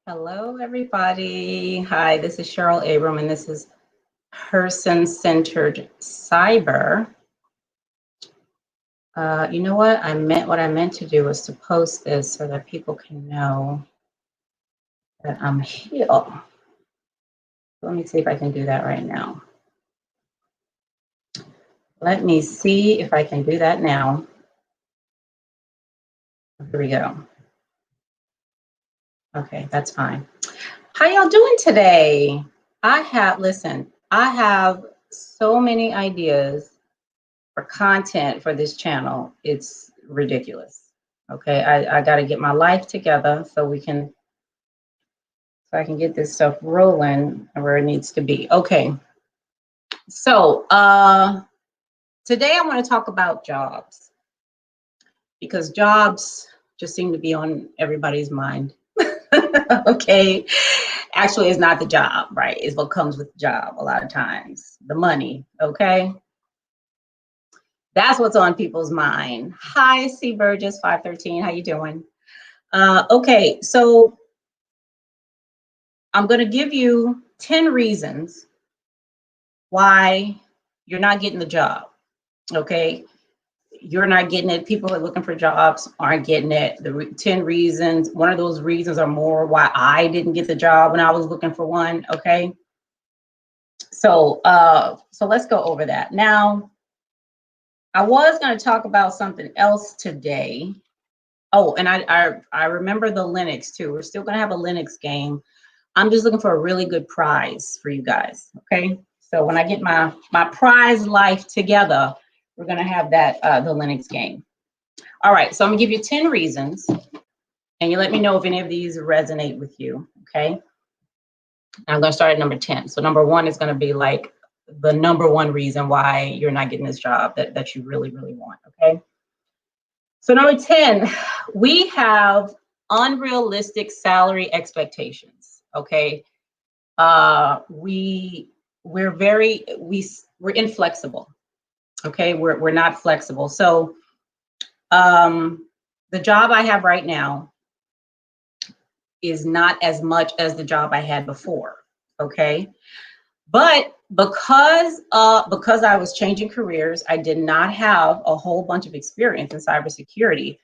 Hello, everybody. Hi, this is Cheryl Abram, and this is Person-Centered Cyber. You know what? What I meant to do was to post this so that people can know that I'm here. Let me see if I can do that right now. Let me see if I can do that now. Here we go. Okay, that's fine. How y'all doing today? I have so many ideas for content for this channel. It's ridiculous. Okay, I got to get my life together so I can get this stuff rolling where it needs to be. Okay, so today I want to talk about jobs, because jobs just seem to be on everybody's mind. Okay, actually it's not the job, right? It's what comes with the job a lot of times, the money. Okay, that's what's on people's mind. Hi, C Burgess 513, how you doing? Okay, so I'm going to give you 10 reasons why you're not getting the job. Okay, you're not getting it. People who are looking for jobs aren't getting it. The 10 reasons, one of those reasons are more why I didn't get the job when I was looking for one. Okay, so let's go over that. Now, I was going to talk about something else today. Oh, and I remember the Linux too. We're still going to have a Linux game. I'm just looking for a really good prize for you guys. Okay, so when I get my prize life together, we're going to have that the Linux game. All right, so I'm going to give you 10 reasons, and you let me know if any of these resonate with you. Okay, I'm going to start at number 10. So number 1 is going to be like the number 1 reason why you're not getting this job that you really want. Okay, so number 10, we have unrealistic salary expectations. Okay, we're inflexible. Okay, we're not flexible. So the job I have right now is not as much as the job I had before. Okay, but because I was changing careers, I did not have a whole bunch of experience in cybersecurity.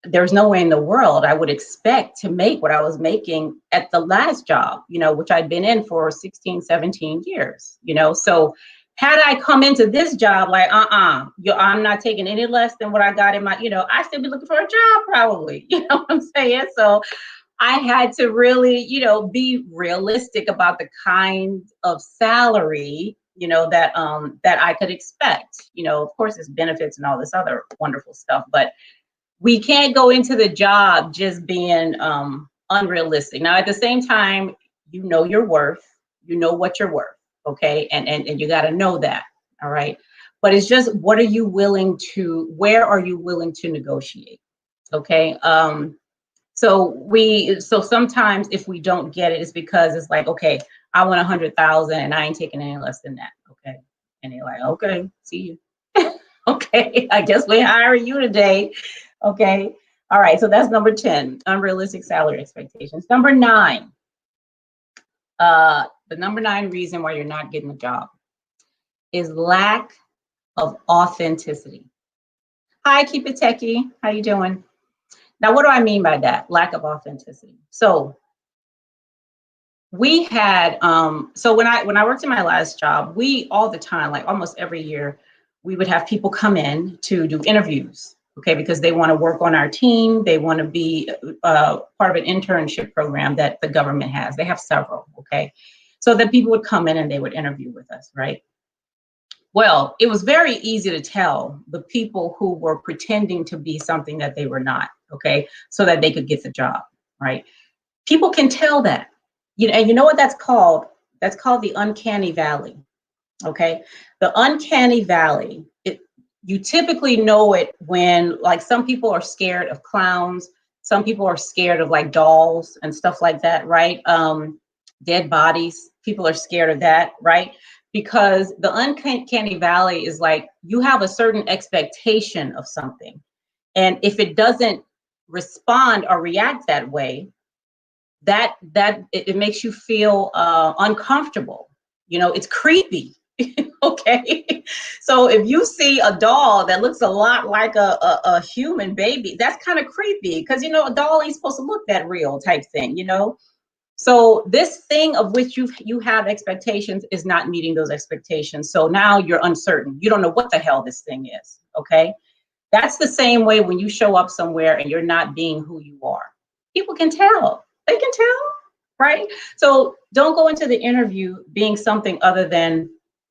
There's no way in the world I would expect to make what I was making at the last job, which I'd been in for 16, 17 years, So had I come into this job like, I'm not taking any less than what I got in my, I still be looking for a job probably, you know what I'm saying? So I had to really, be realistic about the kind of salary, that I could expect. Of course, there's benefits and all this other wonderful stuff, but we can't go into the job just being unrealistic. Now, at the same time, you know your worth, you know what you're worth, okay? And you got to know that, all right? But it's just, where are you willing to negotiate, okay? So sometimes if we don't get it, it's because it's like, okay, I want 100,000 and I ain't taking any less than that, okay? And they're like, okay, see you. Okay, I guess we hire you today. Okay. All right. So that's number 10, unrealistic salary expectations. Number 9, the number 9 reason why you're not getting the job is lack of authenticity. Hi, Keep It Techie. How you doing? Now, what do I mean by that? Lack of authenticity. So we had, so when I worked in my last job, we all the time, like almost every year, we would have people come in to do interviews. Okay, because they want to work on our team. They want to be part of an internship program that the government has. They have several, okay? So that people would come in and they would interview with us, right? Well, it was very easy to tell the people who were pretending to be something that they were not, okay? So that they could get the job, right? People can tell that. And you know what that's called? That's called the uncanny valley, okay? The uncanny valley, you typically know it when, like, some people are scared of clowns, some people are scared of like dolls and stuff like that, right? Dead bodies, people are scared of that, right? Because the uncanny valley is like, you have a certain expectation of something, and if it doesn't respond or react that way, it makes you feel uncomfortable. You know, it's creepy. Okay, so if you see a doll that looks a lot like a human baby, that's kind of creepy, because you know a doll ain't supposed to look that real type thing, you know. So this thing of which you have expectations is not meeting those expectations. So now you're uncertain. You don't know what the hell this thing is. Okay, that's the same way when you show up somewhere and you're not being who you are. People can tell. They can tell, right? So don't go into the interview being something other than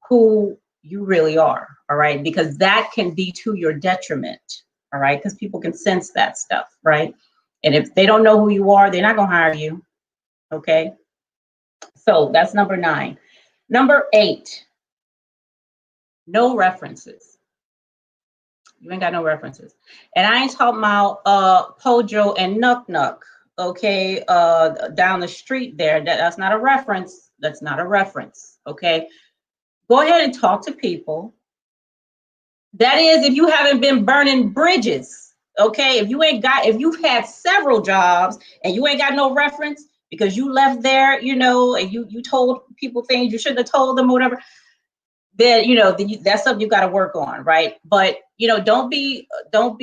who you really are, all right? Because that can be to your detriment, all right? Because people can sense that stuff, right? And if they don't know who you are, they're not gonna hire you, okay? So that's number 9. Number 8, no references. You ain't got no references. And I ain't talking about Pojo and Nuck Nuck, okay, down the street there. That's not a reference. That's not a reference, okay? Go ahead and talk to people. That is, if you haven't been burning bridges, okay? If you've had several jobs and you ain't got no reference because you left there, you know, and you told people things you shouldn't have told them or whatever, then you know that's something you got to work on, right? But you know, don't be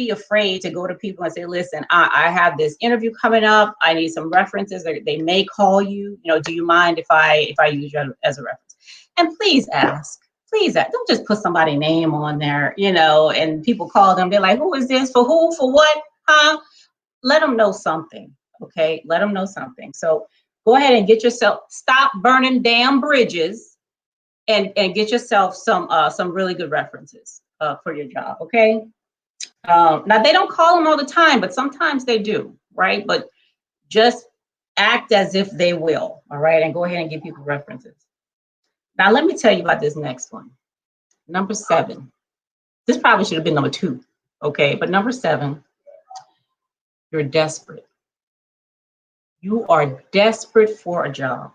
afraid to go to people and say, listen, I have this interview coming up. I need some references. They may call you. You know, do you mind if I use you as a reference? And please ask. Please ask. Don't just put somebody's name on there, you know, and people call them. They're like, who is this? For who? For what? Huh? Let them know something, okay? Let them know something. So go ahead and stop burning damn bridges, and get yourself some really good references for your job, okay? Now they don't call them all the time, but sometimes they do, right? But just act as if they will, all right? And go ahead and give people references. Now let me tell you about this next one. Number 7. This probably should have been number 2, okay? But number 7, you're desperate. You are desperate for a job,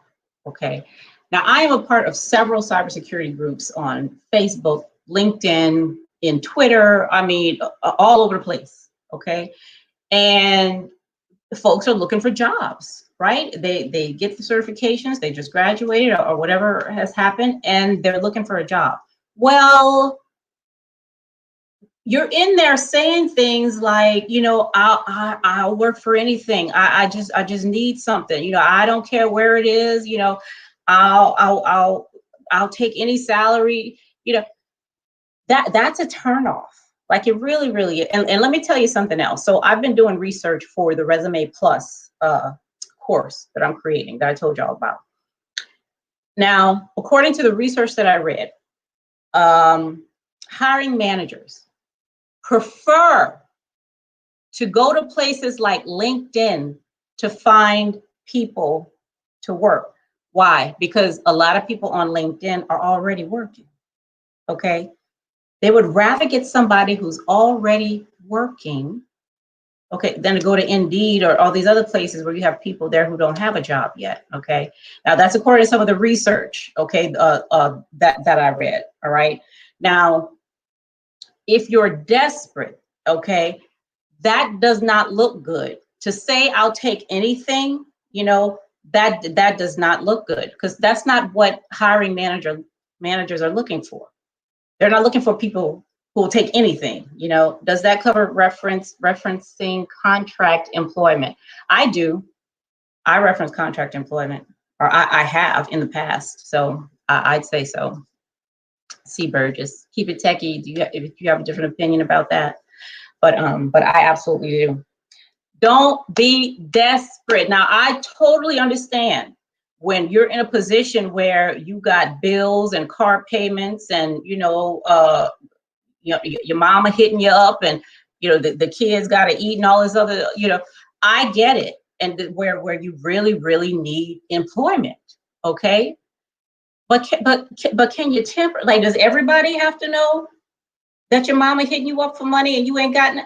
okay? Now, I am a part of several cybersecurity groups on Facebook, LinkedIn, in Twitter, I mean, all over the place, okay? And the folks are looking for jobs, right? They get the certifications, they just graduated or whatever has happened, and they're looking for a job. Well, you're in there saying things like, you know, I'll work for anything. I just need something. You know, I don't care where it is. You know, I'll take any salary. You know, that's a turnoff. Like it really, really is. And let me tell you something else. So I've been doing research for the Resume Plus course that I'm creating that I told y'all about. Now, according to the research that I read, hiring managers prefer to go to places like LinkedIn to find people to work. Why? Because a lot of people on LinkedIn are already working, okay? They would rather get somebody who's already working, okay, than to go to Indeed or all these other places where you have people there who don't have a job yet, okay? Now that's according to some of the research, okay, that I read, all right? Now, if you're desperate, okay, that does not look good. To say I'll take anything, you know, that does not look good, because that's not what hiring managers are looking for. They're not looking for people who will take anything, you know. Does that cover referencing contract employment? I do. I reference contract employment, or I have in the past, so I'd say so. C. Burgess, keep it techie. If you have a different opinion about that, but I absolutely do. Don't be desperate. Now, I totally understand when you're in a position where you got bills and car payments, and you know, your mama hitting you up, and you know the kids got to eat and all this other. You know, I get it, and where you really, really need employment. Okay. But can you temper? Like, does everybody have to know that your mama hitting you up for money and you ain't got?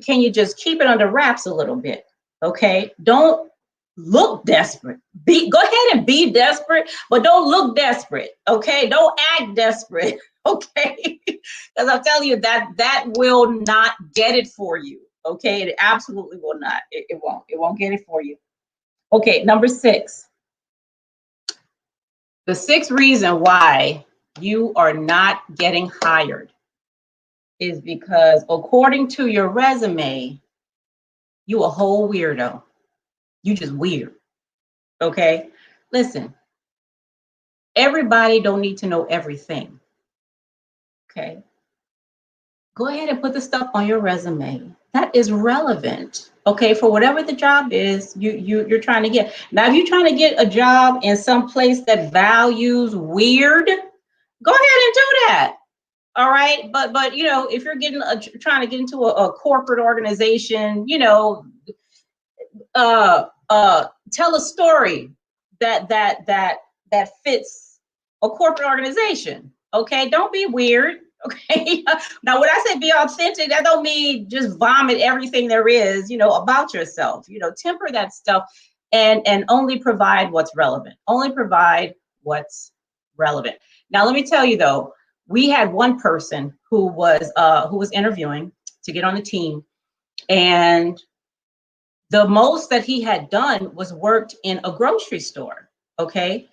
Can you just keep it under wraps a little bit? Okay, don't look desperate. Go ahead and be desperate, but don't look desperate. Okay, don't act desperate. Okay, because I'll tell you that will not get it for you. Okay, it absolutely will not. It won't. It won't get it for you. Okay, number 6. The 6th reason why you are not getting hired is because, according to your resume, you a whole weirdo. You just weird. Okay? Listen, everybody don't need to know everything. Okay? Go ahead and put the stuff on your resume that is relevant, okay, for whatever the job is you're trying to get. Now, if you're trying to get a job in some place that values weird, go ahead and do that. All right, but you know, if you're trying to get into a corporate organization, you know, tell a story that fits a corporate organization. Okay, don't be weird. Okay, now when I say be authentic, that don't mean just vomit everything there is, you know, about yourself. You know, temper that stuff and only provide what's relevant. Only provide what's relevant. Now, let me tell you though, we had one person who was interviewing to get on the team, and the most that he had done was worked in a grocery store. Okay.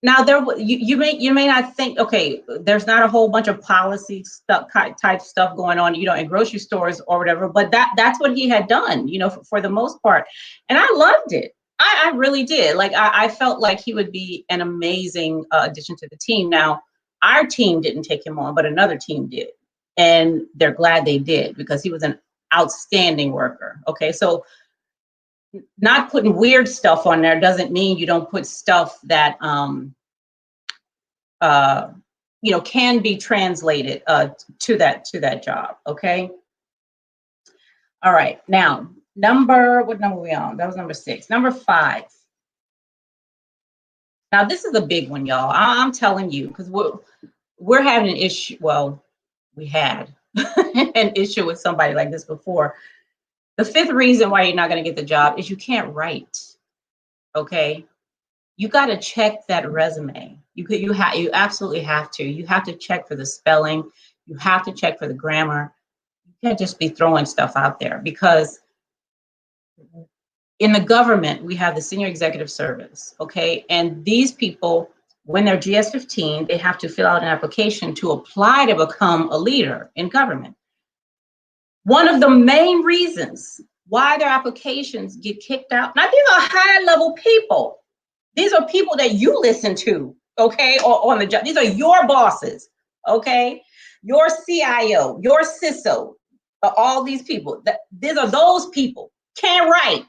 Now you may not think, okay, there's not a whole bunch of policy stuff type stuff going on, you know, in grocery stores or whatever, but that's what he had done, you know, for the most part. And I loved it. I really did. Like I felt like he would be an amazing addition to the team. Now, our team didn't take him on, but another team did. And they're glad they did because he was an outstanding worker. Okay. So not putting weird stuff on there doesn't mean you don't put stuff that you know, can be translated to that job. Okay. All right. Now, what number are we on? That was number 6. Number 5. Now, this is a big one, y'all. I'm telling you, because we're having an issue. Well, we had an issue with somebody like this before. The 5th reason why you're not going to get the job is you can't write. Okay. You got to check that resume. You absolutely have to. You have to check for the spelling. You have to check for the grammar. You can't just be throwing stuff out there, because in the government, we have the senior executive service, okay? And these people, when they're GS-15, they have to fill out an application to apply to become a leader in government. One of the main reasons why their applications get kicked out, now these are high-level people. These are people that you listen to, okay, or on the job. These are your bosses, okay? Your CIO, your CISO, all these people. These are those people. Can't write.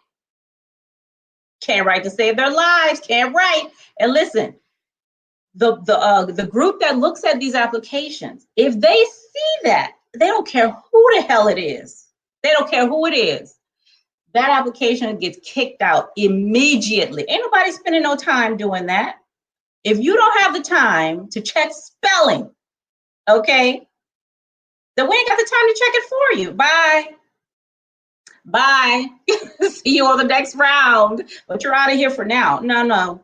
Can't write to save their lives. Can't write. And listen, the group that looks at these applications, if they see that, they don't care who the hell it is. They don't care who it is. That application gets kicked out immediately. Ain't nobody spending no time doing that. If you don't have the time to check spelling, okay, then we ain't got the time to check it for you. Bye. Bye. See you on the next round. But you're out of here for now. No.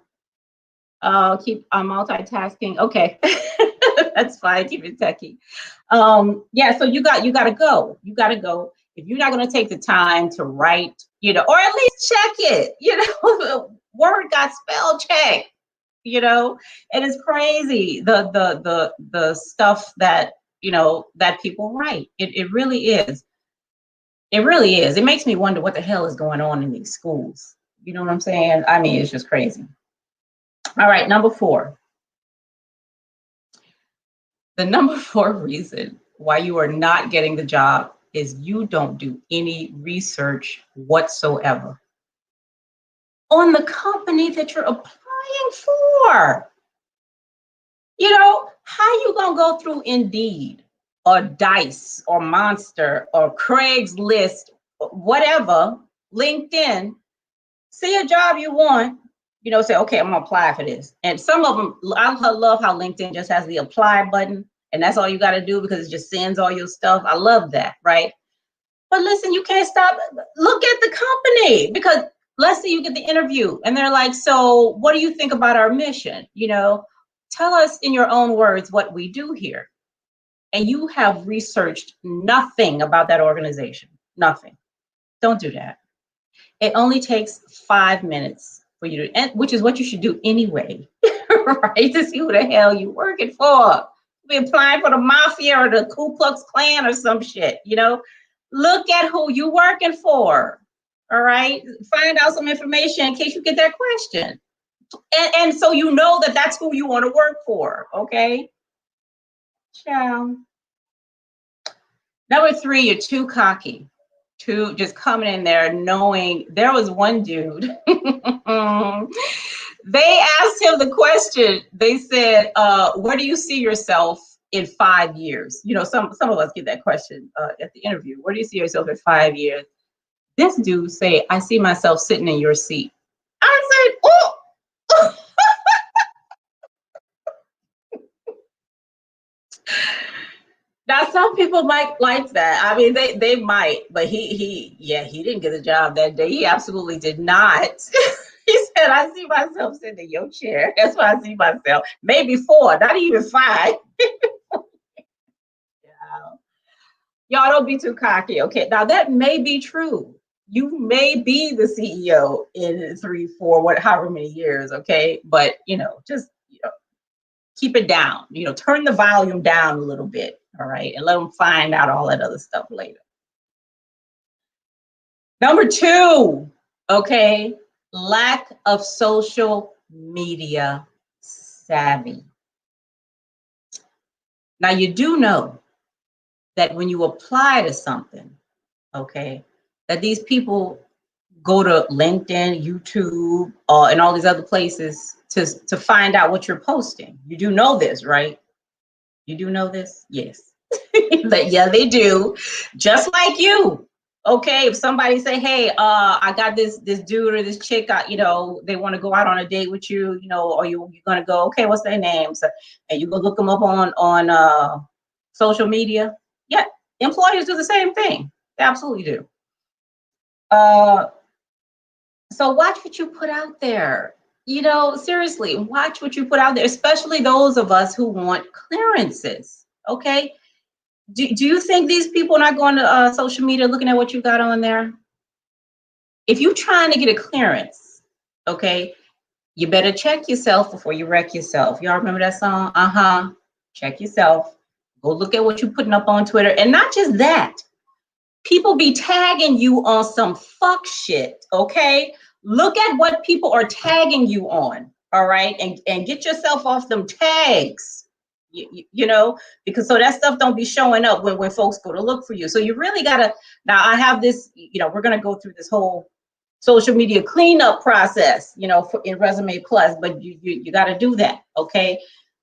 Keep multitasking. Okay. That's fine. Keep it techie. Yeah, so you got to go. You got to go. If you're not going to take the time to write, you know, or at least check it, you know, word got spell check, you know, and it's crazy the stuff that, you know, that people write. It really is. It really is. It makes me wonder what the hell is going on in these schools. You know what I'm saying? I mean, it's just crazy. All right, number 4. The number 4 reason why you are not getting the job is you don't do any research whatsoever on the company that you're applying for. You know, how you gonna go through Indeed or Dice or Monster or Craigslist, whatever, LinkedIn, see a job you want, you know, say, okay, I'm gonna apply for this. And some of them, I love how LinkedIn just has the apply button, and that's all you got to do because it just sends all your stuff. I love that, right? But listen, you can't stop. Look at the company, because let's say you get the interview and they're like, so what do you think about our mission? You know, tell us in your own words what we do here. And you have researched nothing about that organization. Nothing. Don't do that. It only takes 5 minutes for you to, and which is what you should do anyway, right? To see who the hell you working for. Be applying for the mafia or the Ku Klux Klan or some shit, you know? Look at who you working for, all right? Find out some information in case you get that question. And so you know that that's who you want to work for, okay? Ciao. Number 3, you're too cocky. To just coming in there knowing. There was one dude, they asked him the question. They said, where do you see yourself in 5 years? You know, some of us get that question at the interview. Where do you see yourself in 5 years? This dude say, I see myself sitting in your seat. I said, oh. Now some people might like that. I mean, they might, but he didn't get the job that day. He absolutely did not. He said, I see myself sitting in your chair. That's why I see myself. Maybe 4, not even 5. Y'all don't be too cocky. Okay. Now that may be true. You may be the CEO in 3, 4, however many years. Okay. But just keep it down, turn the volume down a little bit. All right. And let them find out all that other stuff later. Number 2, okay, lack of social media savvy. Now, you do know that when you apply to something, okay, that these people go to LinkedIn, YouTube, and all these other places to find out what you're posting. You do know this, right? You do know this? Yes. Yeah, they do. Just like you. Okay, if somebody say, hey, I got this dude or this chick, they want to go out on a date with you, or you're going to go, okay, what's their name? So, and you go look them up on social media. Yeah, employers do the same thing. They absolutely do. So watch what you put out there. Seriously, watch what you put out there, especially those of us who want clearances. Okay. Do you think these people are not going to social media looking at what you got on there? If you're trying to get a clearance, okay, you better check yourself before you wreck yourself. Y'all remember that song? Check yourself. Go look at what you're putting up on Twitter. And not just that. People be tagging you on some fuck shit, okay? Look at what people are tagging you on, all right? And get yourself off them tags. Because so that stuff don't be showing up when folks go to look for you. So you really gotta. Now I have this. We're gonna go through this whole social media cleanup process. In Resume Plus, but you got to do that, okay?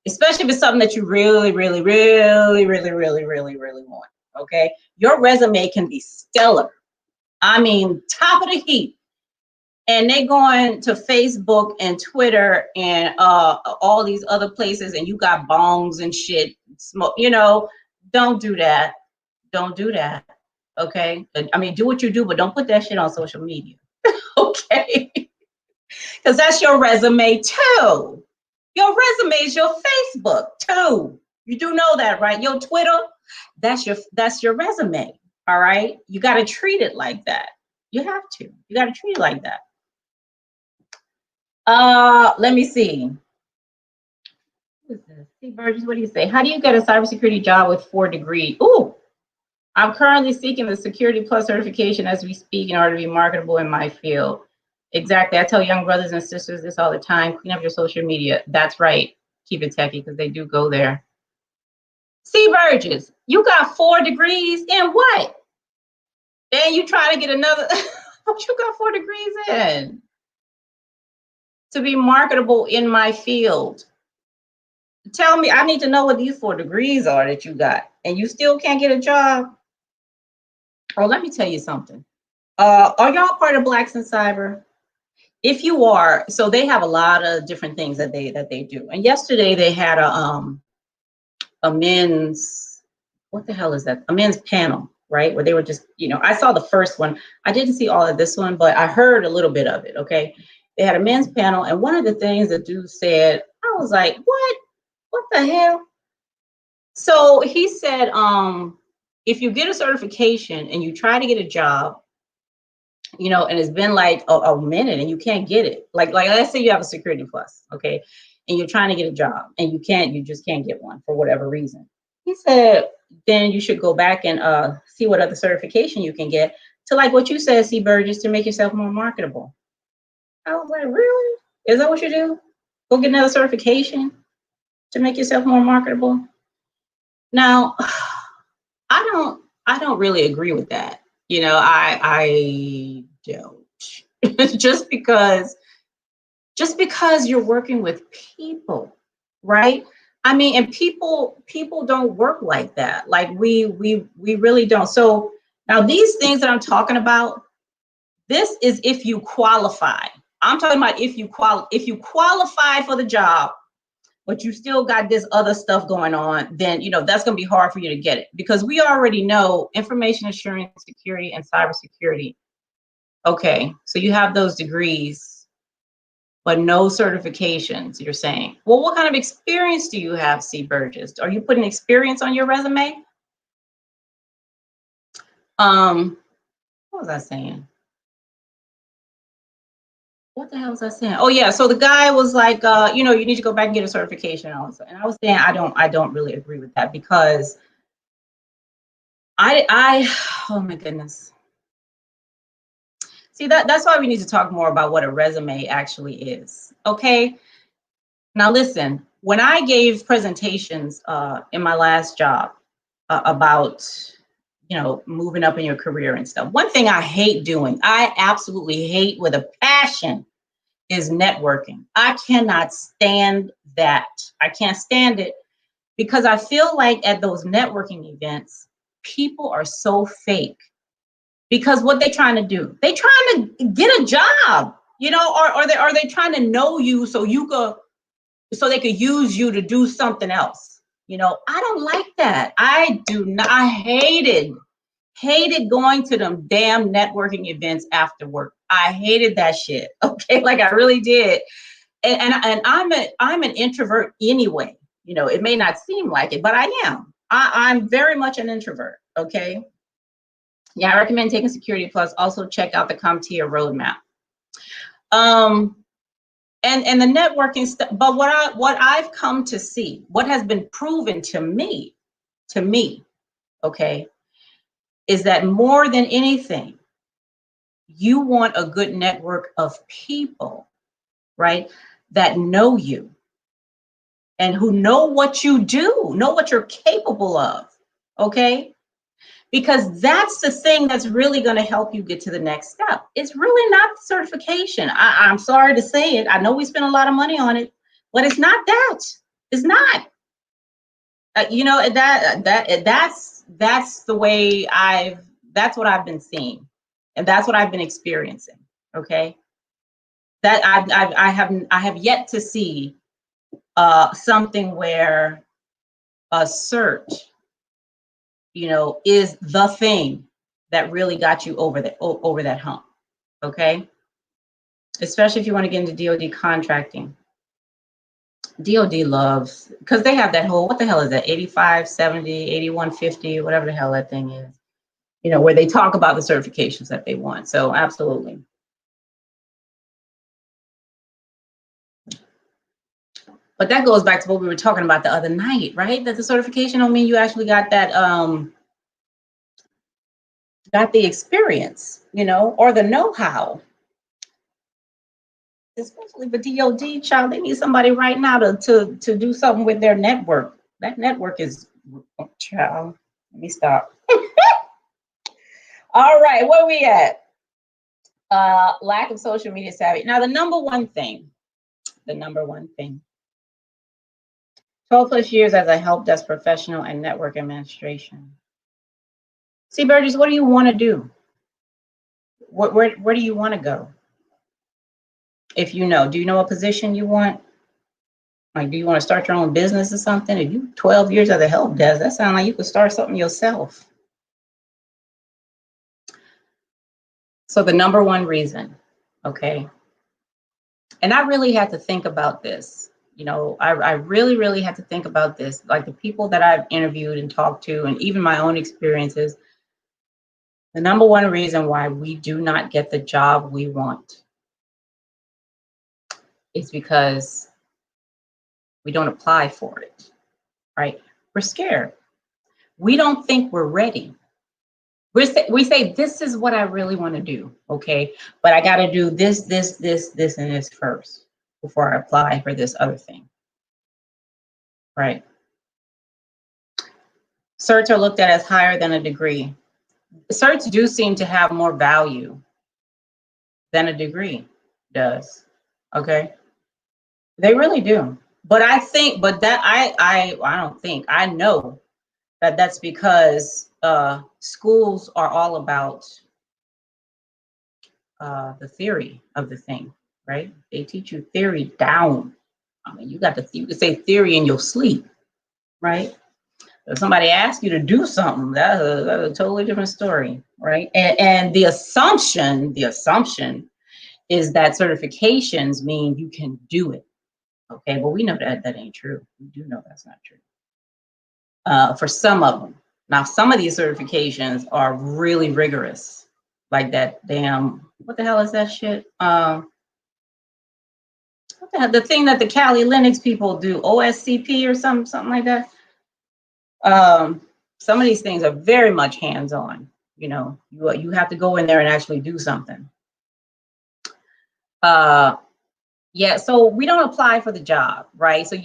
Especially if it's something that you really, really, really, really, really, really, really want. Okay, your resume can be stellar. I mean, top of the heap. And they going to Facebook and Twitter and all these other places, and you got bongs and shit, smoke. Don't do that. Don't do that. Okay. I mean, do what you do, but don't put that shit on social media. Okay. Because that's your resume too. Your resume is your Facebook too. You do know that, right? Your Twitter, that's your resume. All right. You got to treat it like that. You have to. You got to treat it like that. Let me see. What is this? See, Burgess, what do you say? How do you get a cybersecurity job with 4 degrees? Ooh, I'm currently seeking the Security Plus certification as we speak in order to be marketable in my field. Exactly. I tell young brothers and sisters this all the time. Clean up your social media. That's right. Keep it techie because they do go there. See, Burgess, you got 4 degrees in what? Then you try to get another. What you got 4 degrees in? To be marketable in my field. Tell me, I need to know what these 4 degrees are that you got, and you still can't get a job. Oh, let me tell you something. Are y'all part of Blacks in Cyber? If you are, so they have a lot of different things that they do. And yesterday they had a men's, what the hell is that? A men's panel, right? Where they were just, I saw the first one. I didn't see all of this one, but I heard a little bit of it. Okay, they had a men's panel, and one of the things the dude said, I was like, what? What the hell? So he said, if you get a certification and you try to get a job, you know, and it's been like a minute and you can't get it. Like let's say you have a security plus, okay, and you're trying to get a job and you just can't get one for whatever reason. He said, then you should go back and see what other certification you can get to, like what you said, C. Burgess, to make yourself more marketable. I was like, really? Is that what you do? Go get another certification to make yourself more marketable? Now, I don't really agree with that. You know, I don't. just because just because you're working with people, right? I mean, and people don't work like that. Like we really don't. So now these things that I'm talking about, this is if you qualify. I'm talking about if you qualify for the job, but you still got this other stuff going on, then you know that's going to be hard for you to get it, because we already know information assurance, security, and cybersecurity. Okay, so you have those degrees, but no certifications. You're saying, well, what kind of experience do you have, C. Burgess? Are you putting experience on your resume? What was I saying? What the hell was I saying? Oh yeah, so the guy was like, you know, you need to go back and get a certification. And I was saying, I don't really agree with that, because oh my goodness. See, that's why we need to talk more about what a resume actually is. Okay. Now listen, when I gave presentations in my last job about, you know, moving up in your career and stuff, one thing I hate doing, I absolutely hate with a passion, is networking. I cannot stand that. I can't stand it, because I feel like at those networking events, people are so fake. Because what they trying to do, they trying to get a job, you know, or are they trying to know you so so they could use you to do something else. You know, I don't like that. I do not. I hated going to them damn networking events after work. I hated that shit. Okay, like I really did. And I'm an introvert anyway. You know, it may not seem like it, but I am. I'm very much an introvert. Okay. Yeah, I recommend taking Security Plus. Also check out the CompTIA roadmap. And the networking stuff. But what I've come to see, what has been proven to me, okay, is that more than anything, you want a good network of people, right, that know you and who know what you do, know what you're capable of, okay? Because that's the thing that's really going to help you get to the next step. It's really not the certification. I'm sorry to say it. I know we spend a lot of money on it, but it's not that. It's not. You know, that's the way that's what I've been seeing, and that's what I've been experiencing. Okay, that I have yet to see something where a cert, you know, is the thing that really got you over that hump. Okay, especially if you want to get into DoD contracting. DoD loves, because they have that whole, what the hell is that, 85, 70, 8150, whatever the hell that thing is, you know, where they talk about the certifications that they want. So absolutely. But that goes back to what we were talking about the other night, right? That the certification don't mean you actually got that, got the experience, you know, or the know-how. Especially for DoD, child, they need somebody right now to do something with their network. That network is, child, let me stop. All right, where we at? Lack of social media savvy. Now, the number one thing, 12 plus years as a help desk professional and network administration. See, Burgess, what do you want to do? Where do you want to go? If you know, do you know a position you want? Like, do you want to start your own business or something? If you 12 years as a help desk, that sounds like you could start something yourself. So the number one reason, okay, and I really had to think about this. You know, I really, really had to think about this. Like the people that I've interviewed and talked to, and even my own experiences, The number one reason why we do not get the job we want is because we don't apply for it, right? We're scared. We don't think we're ready. We say, this is what I really want to do, okay? But I got to do this, this, this, and this first before I apply for this other thing, right? Certs are looked at as higher than a degree. Certs do seem to have more value than a degree does, okay? They really do. But I think, but that I don't think, I know that that's because schools are all about the theory of the thing, right? They teach you theory down. I mean, you can say theory in your sleep, right? If somebody asks you to do something, that's a totally different story, right? And the assumption is that certifications mean you can do it. Okay, well, we know that that ain't true. We do know that's not true. For some of them. Now, some of these certifications are really rigorous, like that damn, what the hell is that shit? What the hell, the thing that the Kali Linux people do, OSCP or something like that. Some of these things are very much hands-on. You know, you have to go in there and actually do something. Yeah, so we don't apply for the job, right? So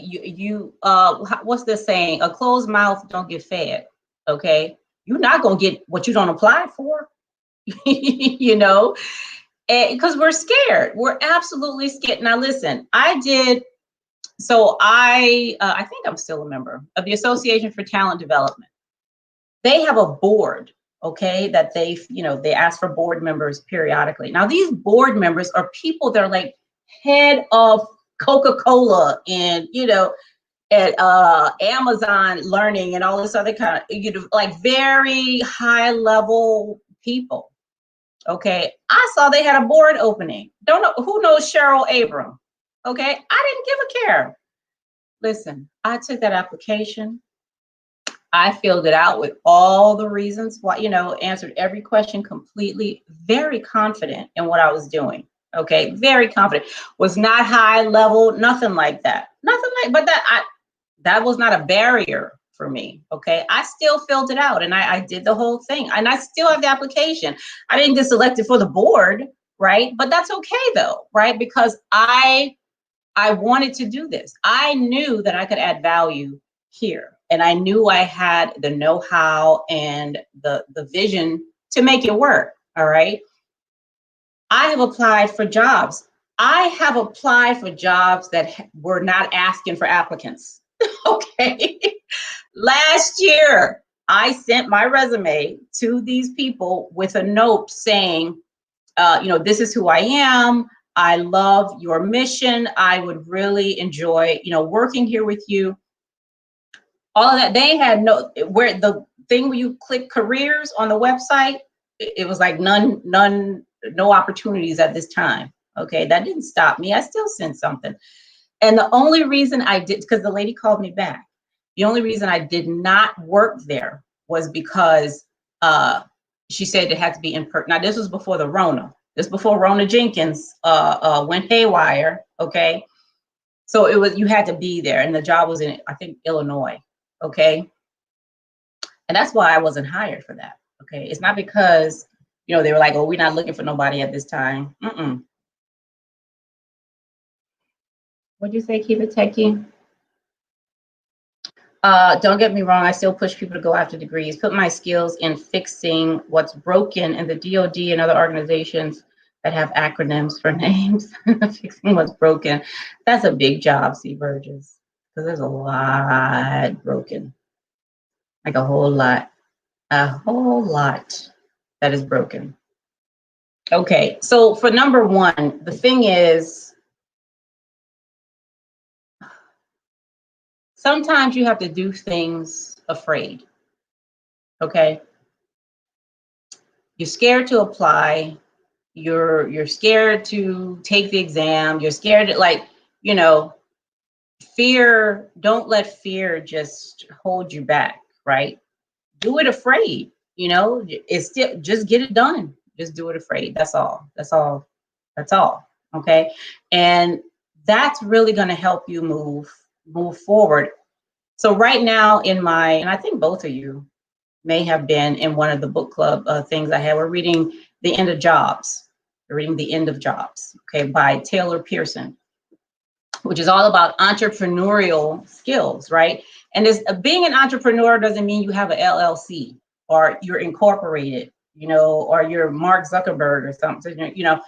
what's this saying? A closed mouth don't get fed, okay? You're not gonna get what you don't apply for, you know, because we're scared. We're absolutely scared. Now, listen, I think I'm still a member of the Association for Talent Development. They have a board, okay, that they ask for board members periodically. Now, these board members are people that are like head of Coca-Cola and, at Amazon Learning and all this other kind of, like very high level people. Okay, I saw they had a board opening. Don't know who knows Cheryl Abram. Okay, I didn't give a care. Listen, I took that application. I filled it out with all the reasons why, answered every question completely, very confident in what I was doing. Okay, very confident. Was not high level, nothing like that. But that was not a barrier for me. Okay, I still filled it out and I did the whole thing and I still have the application. I didn't get selected for the board, right? But that's okay though, right? Because I wanted to do this. I knew that I could add value here. And I knew I had the know-how and the vision to make it work. All right. I have applied for jobs. I have applied for jobs that were not asking for applicants. Okay. Last year, I sent my resume to these people with a note saying, this is who I am. I love your mission. I would really enjoy, working here with you. All of that. They had where the thing where you click careers on the website, it was like no opportunities at this time. Okay, that didn't stop me. I still sent something. And the only reason I did, because the lady called me back, the only reason I did not work there was because she said it had to be in person. Now, this was before the Rona. This before Rona Jenkins went haywire, okay? So you had to be there, and the job was in, I think, Illinois, okay? And that's why I wasn't hired for that, okay? It's not because, they were like, oh, we're not looking for nobody at this time. What'd you say, keep it techie? Don't get me wrong, I still push people to go after degrees, put my skills in fixing what's broken in the DoD and other organizations that have acronyms for names, fixing what's broken. That's a big job, C. Burgess, because there's a lot broken, like a whole lot that is broken. Okay, so for number one, the thing is, sometimes you have to do things afraid, okay? You're scared to apply. You're scared to take the exam. You're scared to fear, don't let fear just hold you back, right? Do it afraid. You know, it's still just get it done. Just do it afraid. That's all. That's all. That's all. Okay. And that's really going to help you move forward. So right now in my, and I think both of you may have been in one of the book club things I had. We're reading The End of Jobs. We're reading The End of Jobs, okay, by Taylor Pearson, which is all about entrepreneurial skills, right? And this, being an entrepreneur doesn't mean you have an LLC or you're incorporated, you know, or you're Mark Zuckerberg or something, you know.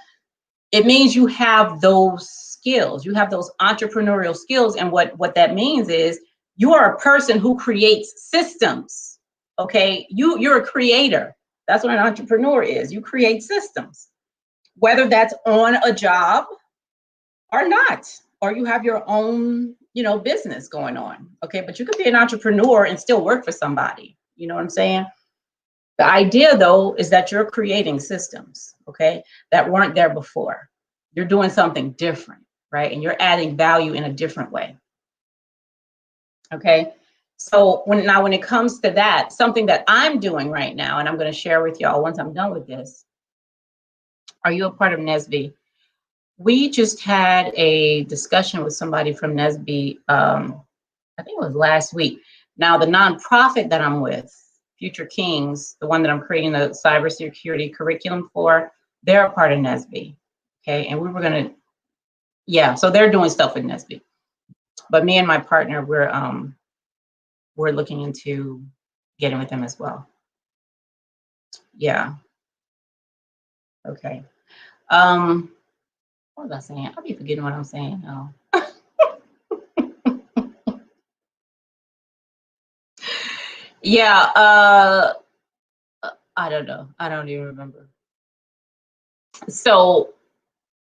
It means you have those skills. You have those entrepreneurial skills. And what that means is you are a person who creates systems, okay? You're a creator. That's what an entrepreneur is. You create systems, whether that's on a job or not, or you have your own, you know, business going on, okay? But you could be an entrepreneur and still work for somebody. You know what I'm saying? The idea, though, is that you're creating systems, okay, that weren't there before. You're doing something different, right? And you're adding value in a different way, okay? So when it comes to that, something that I'm doing right now, and I'm going to share with y'all once I'm done with this. Are you a part of NSB? We just had a discussion with somebody from NSB, I think it was last week. Now, the nonprofit that I'm with, Future Kings, the one that I'm creating the cybersecurity curriculum for, they're a part of NSB, okay? And we were gonna, yeah, so they're doing stuff with NSB. But me and my partner, we're looking into getting with them as well. Yeah, okay. What was I saying? I'll be forgetting what I'm saying now. Yeah, I don't know. I don't even remember. So,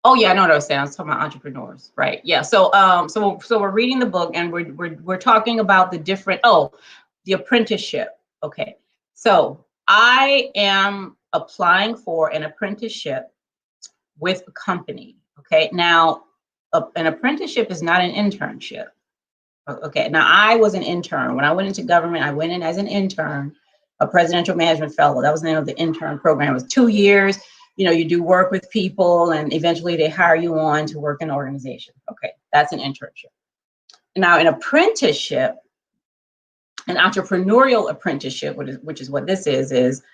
oh yeah, I know what I was saying. I was talking about entrepreneurs, right? Yeah. So, so we're reading the book, and we're talking about the different. Oh, the apprenticeship. Okay. So I am applying for an apprenticeship with a company. Okay. Now, an apprenticeship is not an internship. Okay. Now, I was an intern when I went into government. I went in as an intern, a presidential management fellow. That was the name of the intern program. It was 2 years. You know, you do work with people, and eventually they hire you on to work in an organization. Okay, that's an internship. Now, an apprenticeship, an entrepreneurial apprenticeship, which is what this is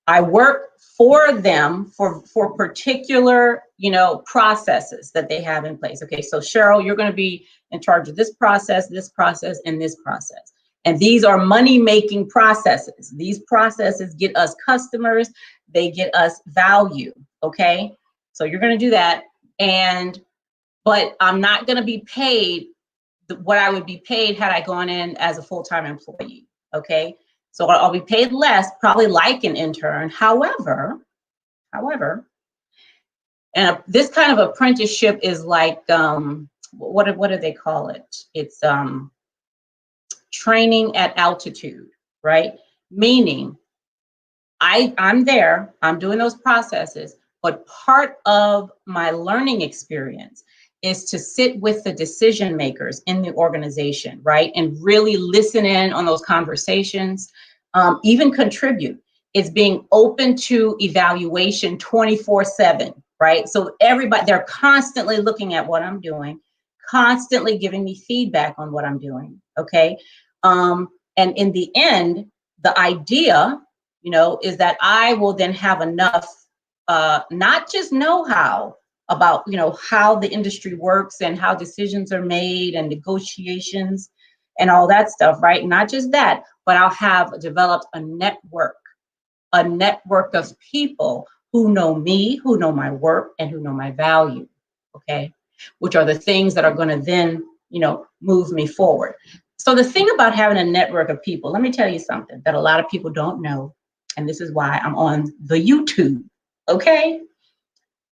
I work for them for particular, you know, processes that they have in place. Okay, so Cheryl, you're going to be in charge of this process, and this process. And these are money-making processes. These processes get us customers, they get us value, okay? So you're going to do that, but I'm not going to be paid what I would be paid had I gone in as a full-time employee, okay? So I'll be paid less, probably like an intern. However, and this kind of apprenticeship is like, what do they call it? It's training at altitude, right? Meaning I'm there, I'm doing those processes, but part of my learning experience is to sit with the decision makers in the organization, right? And really listen in on those conversations, even contribute. It's being open to evaluation 24/7, right? So everybody, they're constantly looking at what I'm doing, constantly giving me feedback on what I'm doing, okay? And in the end, the idea, you know, is that I will then have enough, not just know-how about, you know, how the industry works and how decisions are made and negotiations and all that stuff, right? Not just that, but I'll have developed a network of people who know me, who know my work, and who know my value, okay? Which are the things that are going to then, you know, move me forward. So the thing about having a network of people, let me tell you something that a lot of people don't know, and this is why I'm on the YouTube, okay?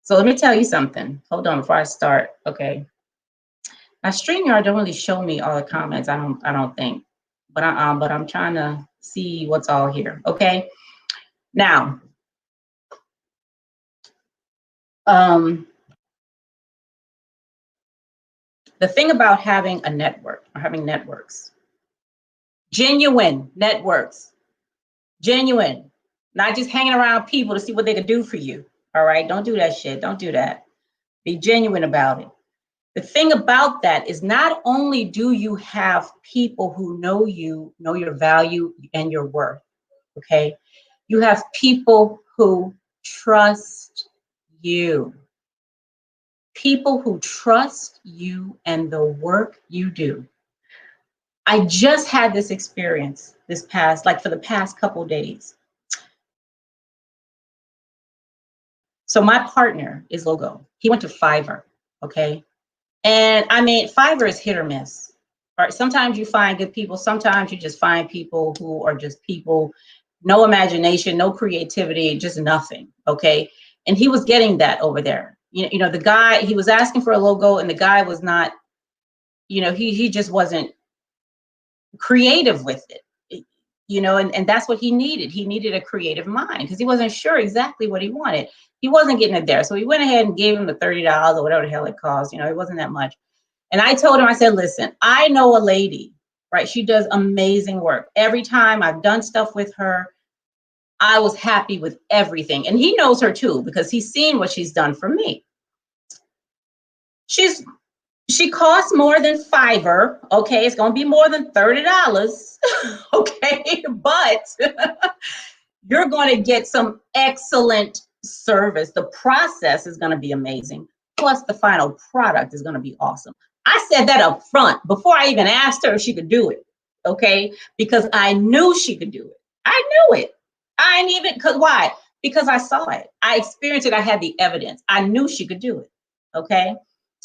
So let me tell you something. Hold on before I start, okay? Now StreamYard don't really show me all the comments, I don't think, but I'm trying to see what's all here, okay? Now, the thing about having a network or having networks, genuine networks, genuine. not just hanging around people to see what they can do for you. All right, don't do that shit. Don't do that. Be genuine about it. The thing about that is not only do you have people who know you, know your value and your worth, okay? You have people who trust you. People who trust you and the work you do. I just had this experience this past, like for the past couple days. So my partner is Logo. He went to Fiverr, okay? And I mean, Fiverr is hit or miss. Right? Sometimes you find good people. Sometimes you just find people who are just people, no imagination, no creativity, just nothing. Okay. And he was getting that over there. You know, the guy, he was asking for a logo and the guy was not, you know, he just wasn't creative with it. You know, and that's what he needed. He needed a creative mind because he wasn't sure exactly what he wanted. He wasn't getting it there. So he went ahead and gave him the $30 or whatever the hell it cost. You know, it wasn't that much. And I told him, I said, listen, I know a lady, right? She does amazing work. Every time I've done stuff with her, I was happy with everything. And he knows her too, because he's seen what she's done for me. She costs more than Fiverr. Okay, it's gonna be more than $30. Okay, but you're gonna get some excellent service. The process is gonna be amazing. Plus the final product is gonna be awesome. I said that up front before I even asked her if she could do it, okay? Because I knew she could do it. I knew it. I didn't even, because why? Because I saw it. I experienced it. I had the evidence. I knew she could do it, okay?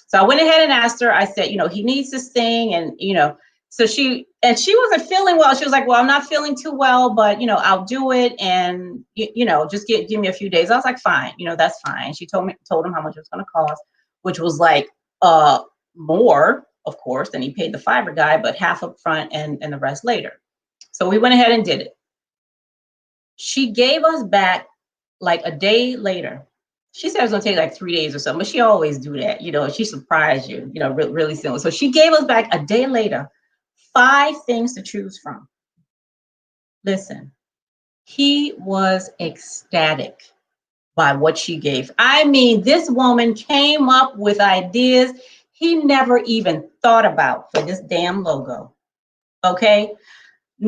So I went ahead and asked her, I said, you know, he needs this thing. And, you know, so she wasn't feeling well. She was like, well, I'm not feeling too well, but, you know, I'll do it. And, you know, just give me a few days. I was like, fine, you know, that's fine. She told him how much it was going to cost, which was like, more, of course, than he paid the Fiverr guy, but half up front and the rest later. So we went ahead and did it. She gave us back like a day later. She said it was gonna take like 3 days or something, but she always do that. You know, she surprised you, you know, really soon. So she gave us back a day later, 5 things to choose from. Listen, he was ecstatic by what she gave. I mean, this woman came up with ideas he never even thought about for this damn logo. Okay. The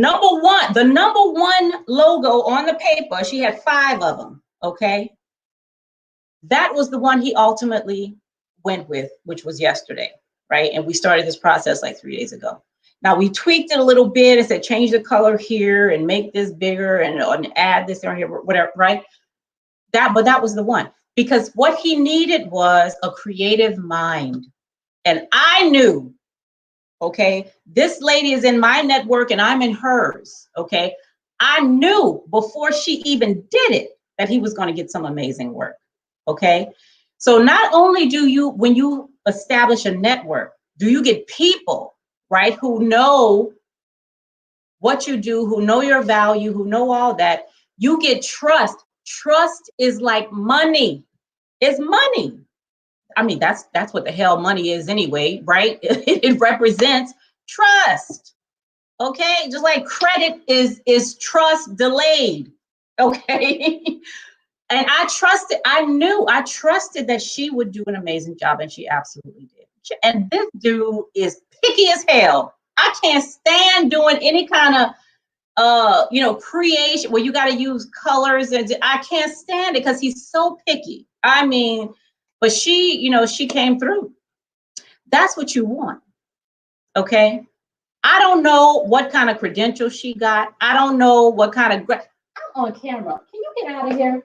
number one logo on the paper, she had 5 of them. Okay. That was the one he ultimately went with, which was yesterday. Right. And we started this process like 3 days ago. Now we tweaked it a little bit and said, change the color here and make this bigger and add this on here, whatever. Right. But that was the one, because what he needed was a creative mind. And I knew, okay, this lady is in my network and I'm in hers, okay? I knew before she even did it that he was going to get some amazing work, okay? So not only do you, when you establish a network, do you get people, right, who know what you do, who know your value, who know all that, you get trust. Trust is like money. It's money. I mean, that's what the hell money is anyway, right? It represents trust. Okay, just like credit is trust delayed. Okay. And I trusted that she would do an amazing job, and she absolutely did. And this dude is picky as hell. I can't stand doing any kind of you know, creation where you got to use colors, and I can't stand it because he's so picky. I mean, but she, you know, she came through. That's what you want. Okay. I don't know what kind of credentials she got. I don't know what kind of, I'm on camera. Can you get out of here?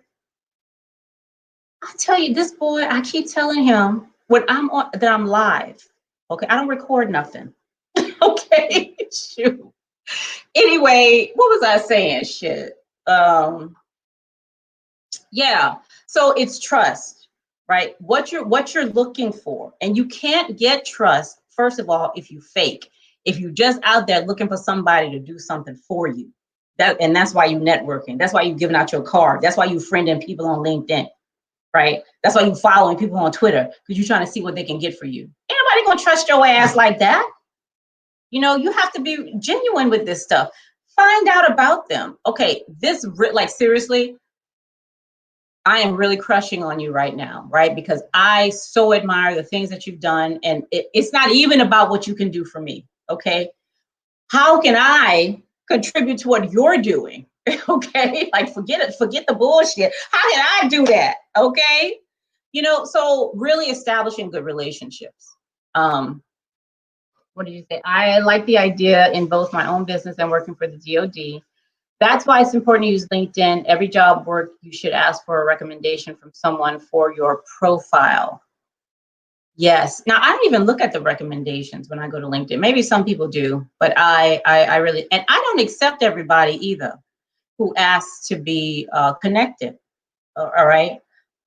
I tell you, this boy, I keep telling him when I'm on, that I'm live. Okay. I don't record nothing. Okay. Shoot. Anyway, what was I saying? Shit. Yeah. So it's trust, right? What you're looking for. And you can't get trust, first of all, if you fake. If you're just out there looking for somebody to do something for you. And that's why you're networking. That's why you're giving out your card. That's why you're friending people on LinkedIn, right? That's why you're following people on Twitter, because you're trying to see what they can get for you. Ain't nobody gonna trust your ass like that. You know, you have to be genuine with this stuff. Find out about them. Okay, like seriously, I am really crushing on you right now, right? Because I so admire the things that you've done, and it's not even about what you can do for me, okay? How can I contribute to what you're doing? Okay, like forget the bullshit. How can I do that? Okay, so really establishing good relationships. What do you say? I like the idea in both my own business and working for the DoD. That's why it's important to use LinkedIn. Every job work, you should ask for a recommendation from someone for your profile. Yes. Now, I don't even look at the recommendations when I go to LinkedIn. Maybe some people do, but I really, and I don't accept everybody either who asks to be connected. All right.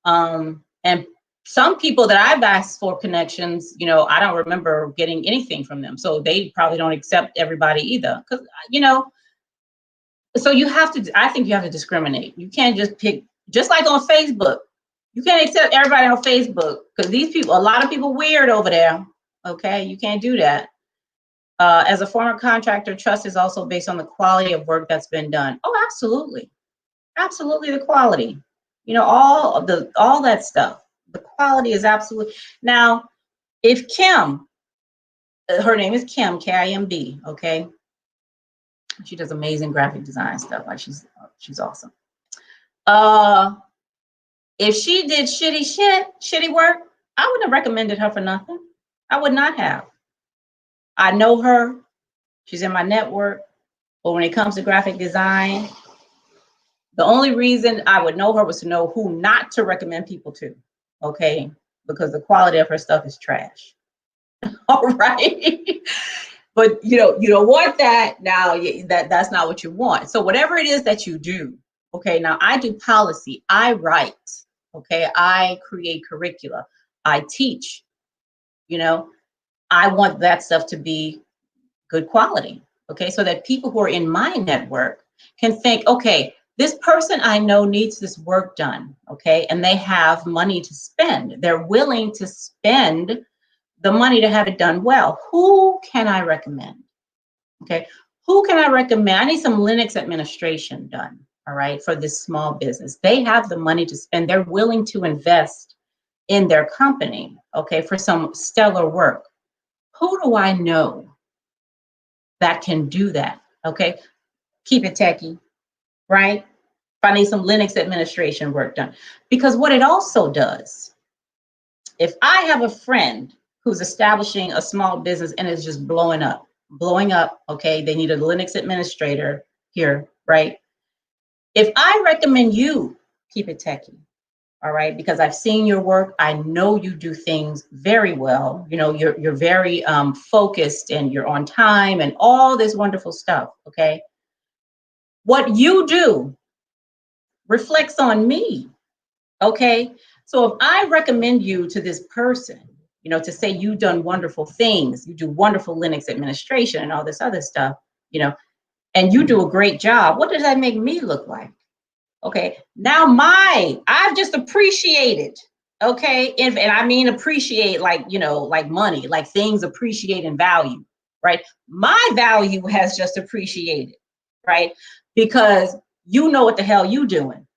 And some people that I've asked for connections, I don't remember getting anything from them. So they probably don't accept everybody either. Because, so I think you have to discriminate. You can't just pick, just like on Facebook. You can't accept everybody on Facebook because a lot of people weird over there. Okay, you can't do that. As a former contractor, trust is also based on the quality of work that's been done. Oh, absolutely. Absolutely the quality. All that stuff. The quality is absolutely. Now, if Kim, her name is Kim, Kimb, okay? She does amazing graphic design stuff. Like she's awesome. If she did shitty work, I wouldn't have recommended her for nothing. I would not have. I know her. She's in my network. But when it comes to graphic design, the only reason I would know her was to know who not to recommend people to. Okay? Because the quality of her stuff is trash. All right. But you don't want that. Now that's not what you want. So whatever it is that you do, okay, now I do policy, I write, okay, I create curricula, I teach, I want that stuff to be good quality. Okay, so that people who are in my network can think, okay, this person I know needs this work done, okay, and they have money to spend. They're willing to spend the money to have it done well. Who can I recommend? Okay, who can I recommend? I need some Linux administration done, all right, for this small business. They have the money to spend. They're willing to invest in their company, okay, for some stellar work. Who do I know that can do that? Okay, keep it techie, right? If I need some Linux administration work done. Because what it also does, if I have a friend who's establishing a small business and is just blowing up, okay, they need a Linux administrator here, right? If I recommend you, keep it techie, all right, because I've seen your work, I know you do things very well, you're very focused and you're on time and all this wonderful stuff, okay? What you do reflects on me, okay? So if I recommend you to this person, to say you've done wonderful things, you do wonderful Linux administration and all this other stuff, and you do a great job, what does that make me look like? Okay, now I've just appreciated, okay, and I mean appreciate like, like money, like things appreciate in value, right? My value has just appreciated, right? Because you know what the hell you doing.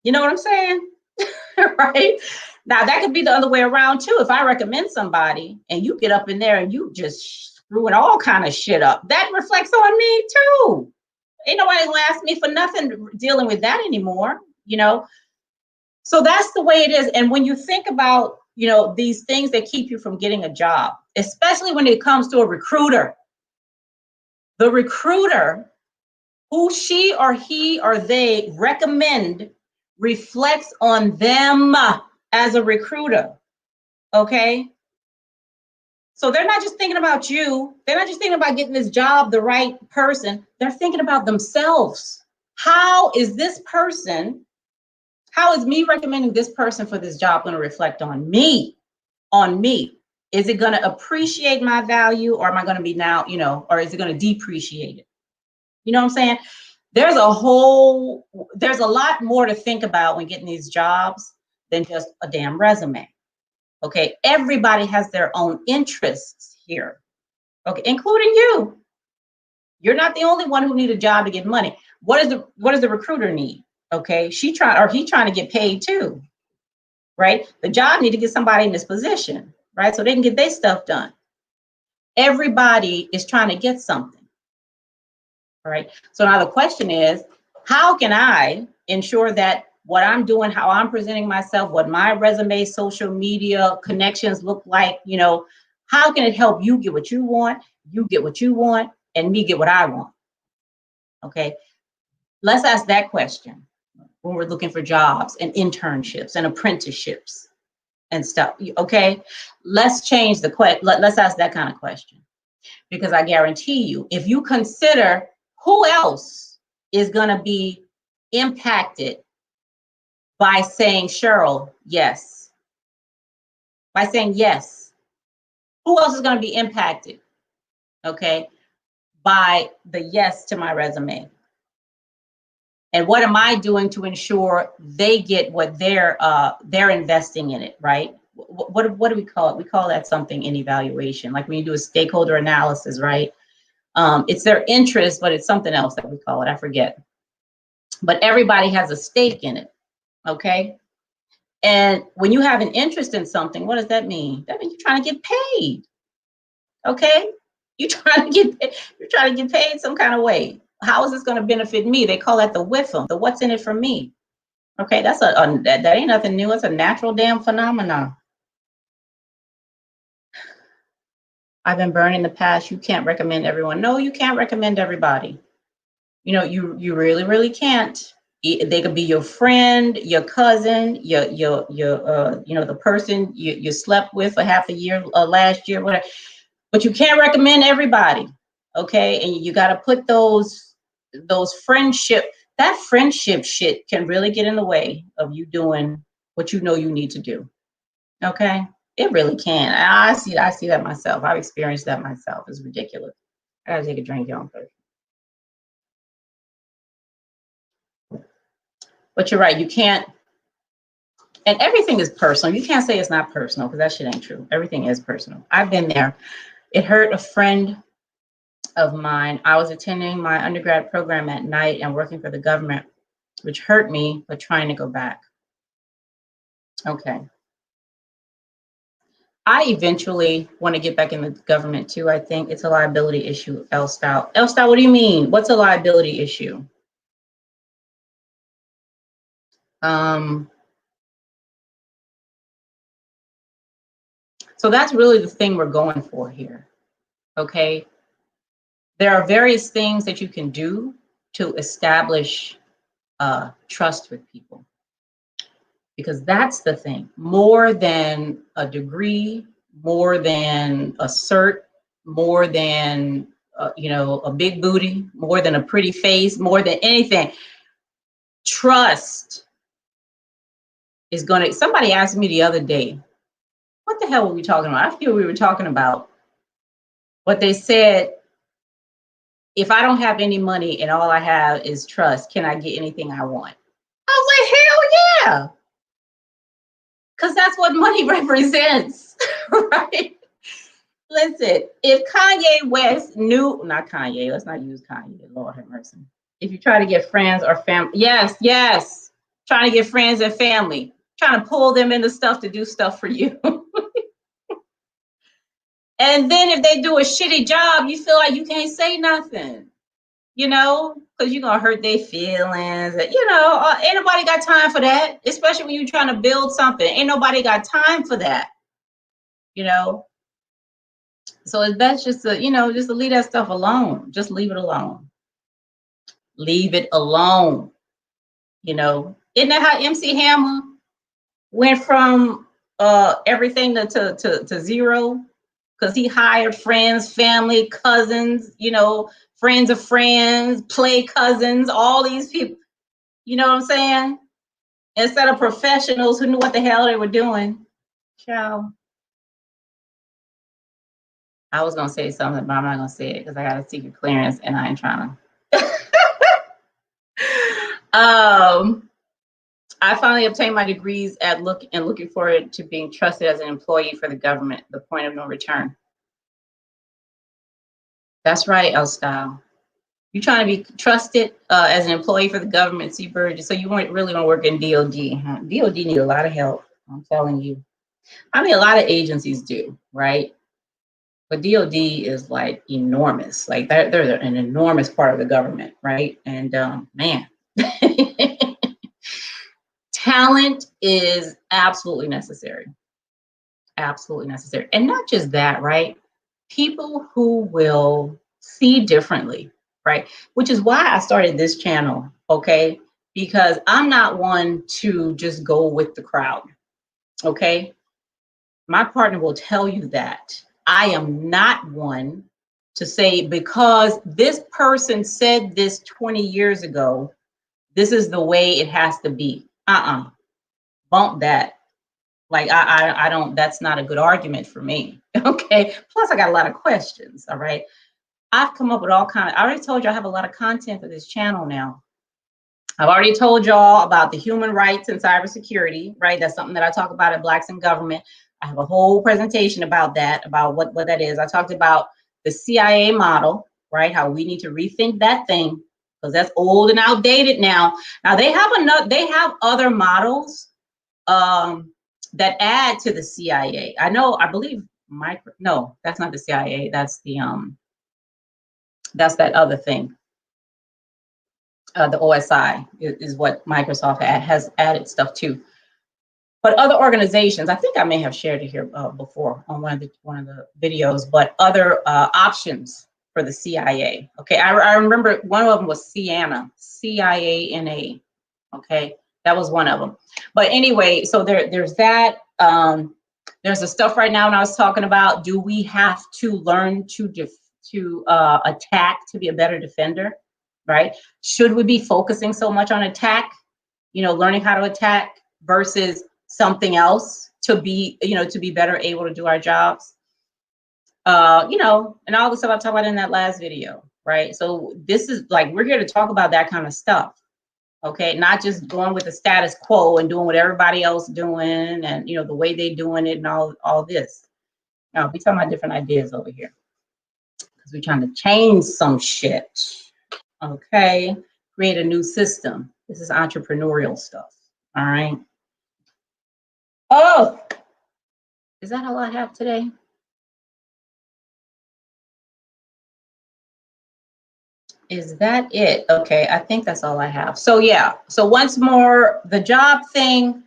You know what I'm saying? Right? Now that could be the other way around too. If I recommend somebody and you get up in there and you just screwing all kind of shit up, that reflects on me too. Ain't nobody gonna ask me for nothing dealing with that anymore, So that's the way it is. And when you think about, these things that keep you from getting a job, especially when it comes to a recruiter, the recruiter, who she or he or they recommend reflects on them as a recruiter, okay? So they're not just thinking about you. They're not just thinking about getting this job, the right person. They're thinking about themselves. How is me recommending this person for this job going to reflect on me? Is it going to appreciate my value, or am I going to be now, or is it going to depreciate it? You know what I'm saying? There's a lot more to think about when getting these jobs than just a damn resume. Okay, everybody has their own interests here. Okay, including you. You're not the only one who need a job to get money. What does the recruiter need? Okay, he trying to get paid too, right? The job need to get somebody in this position, right? So they can get their stuff done. Everybody is trying to get something, all right? So now the question is, how can I ensure that what I'm doing, how I'm presenting myself, what my resume, social media connections look like, how can it help you get what you want, you get what you want, and me get what I want? Okay, let's ask that question when we're looking for jobs and internships and apprenticeships and stuff. Okay, let's change the question. Let's ask that kind of question, because I guarantee you, if you consider who else is going to be impacted by saying, Cheryl, yes, by saying yes, who else is going to be impacted, okay, by the yes to my resume? And what am I doing to ensure they get what they're investing in it, right? What do we call it? We call that something in evaluation, like when you do a stakeholder analysis, right? It's their interest, but it's something else that we call it. I forget. But everybody has a stake in it, okay? And when you have an interest in something, what does that mean? That means you're trying to get paid, okay? You're trying to get paid some kind of way. How is this going to benefit me? They call that the WIFM, the what's in it for me. Okay, that's that ain't nothing new. It's a natural damn phenomenon. I've been burned in the past. You can't recommend everyone. No, you can't recommend everybody. You really, really can't. They could be your friend, your cousin, your the person you slept with for half a year last year, whatever. But you can't recommend everybody. Okay, and you got to put those that friendship shit can really get in the way of you doing what you know you need to do. Okay, it really can. I see that myself. I've experienced that myself. It's ridiculous. I gotta take a drink, y'all. But you're right. You can't. And everything is personal. You can't say it's not personal, because that shit ain't true. Everything is personal. I've been there. It hurt a friend of mine. I was attending my undergrad program at night and working for the government, which hurt me, but trying to go back. Okay. I eventually want to get back in the government too. I think it's a liability issue, L-Style. L-Style, what do you mean? What's a liability issue? So that's really the thing we're going for here, okay? There are various things that you can do to establish trust with people, because that's the thing. More than a degree, more than a cert, more than a big booty, more than a pretty face, more than anything, trust is going to. Somebody asked me the other day, what the hell were we talking about? I feel we were talking about what they said. If I don't have any money and all I have is trust, can I get anything I want? I was like, hell yeah. Because that's what money represents, right? Listen, if Kanye West knew, not Kanye, let's not use Kanye, Lord have mercy. If you try to get friends or family, yes, trying to get friends and family, trying to pull them into stuff to do stuff for you. And then if they do a shitty job, you feel like you can't say nothing, because you're going to hurt their feelings. Ain't nobody got time for that, especially when you're trying to build something. Ain't nobody got time for that, So that's just just to leave that stuff alone. Just leave it alone. Leave it alone. Isn't that how MC Hammer went from everything to zero? Because he hired friends, family, cousins, friends of friends, play cousins, all these people. You know what I'm saying? Instead of professionals who knew what the hell they were doing. Ciao. I was going to say something, but I'm not going to say it because I got a secret clearance and I ain't trying to. I finally obtained my degrees looking forward to being trusted as an employee for the government, the point of no return. That's right, L-Style. You're trying to be trusted as an employee for the government, so you really want to work in DOD. Huh? DOD need a lot of help. I'm telling you. I mean, a lot of agencies do, right? But DOD is like enormous. Like they're an enormous part of the government, right? And man, talent is absolutely necessary. Absolutely necessary. And not just that, right? People who will see differently, right? Which is why I started this channel, okay? Because I'm not one to just go with the crowd, okay? My partner will tell you that. I am not one to say, because this person said this 20 years ago, this is the way it has to be. Bump that. Like I don't, that's not a good argument for me. Okay. Plus I got a lot of questions. All right. I've come up with all kinds. I already told you I have a lot of content for this channel now. I've already told y'all about the human rights and cybersecurity, right? That's something that I talk about at Blacks in Government. I have a whole presentation about that, about what that is. I talked about the CIA model, right? How we need to rethink that thing because that's old and outdated now. Now they have other models that add to the CIA. I believe no, that's not the CIA. That's that's that other thing. The OSI is what Microsoft has added stuff to. But other organizations, I think I may have shared it here before on one of the videos, but other options for the CIA. Okay, I remember one of them was CIANA, CIANA. Okay, that was one of them. But anyway, so there's that. There's the stuff right now when I was talking about, do we have to learn to attack to be a better defender, right? Should we be focusing so much on attack, learning how to attack versus something else to be better able to do our jobs? And all the stuff I talked about in that last video, right? So this is like, we're here to talk about that kind of stuff. Okay, not just going with the status quo and doing what everybody else doing and the way they doing it and all this. No, we're talking about different ideas over here because we're trying to change some shit. Okay, create a new system. This is entrepreneurial stuff. All right. Oh, is that all I have today? Is that it? Okay, I think that's all I have. So yeah, so once more, the job thing,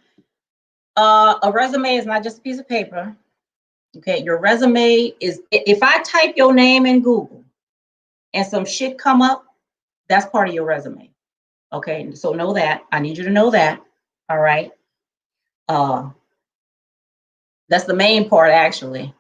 a resume is not just a piece of paper. Okay, your resume is, if I type your name in Google and some shit come up, that's part of your resume. Okay, so know that. I need you to know that. All right. That's the main part, actually.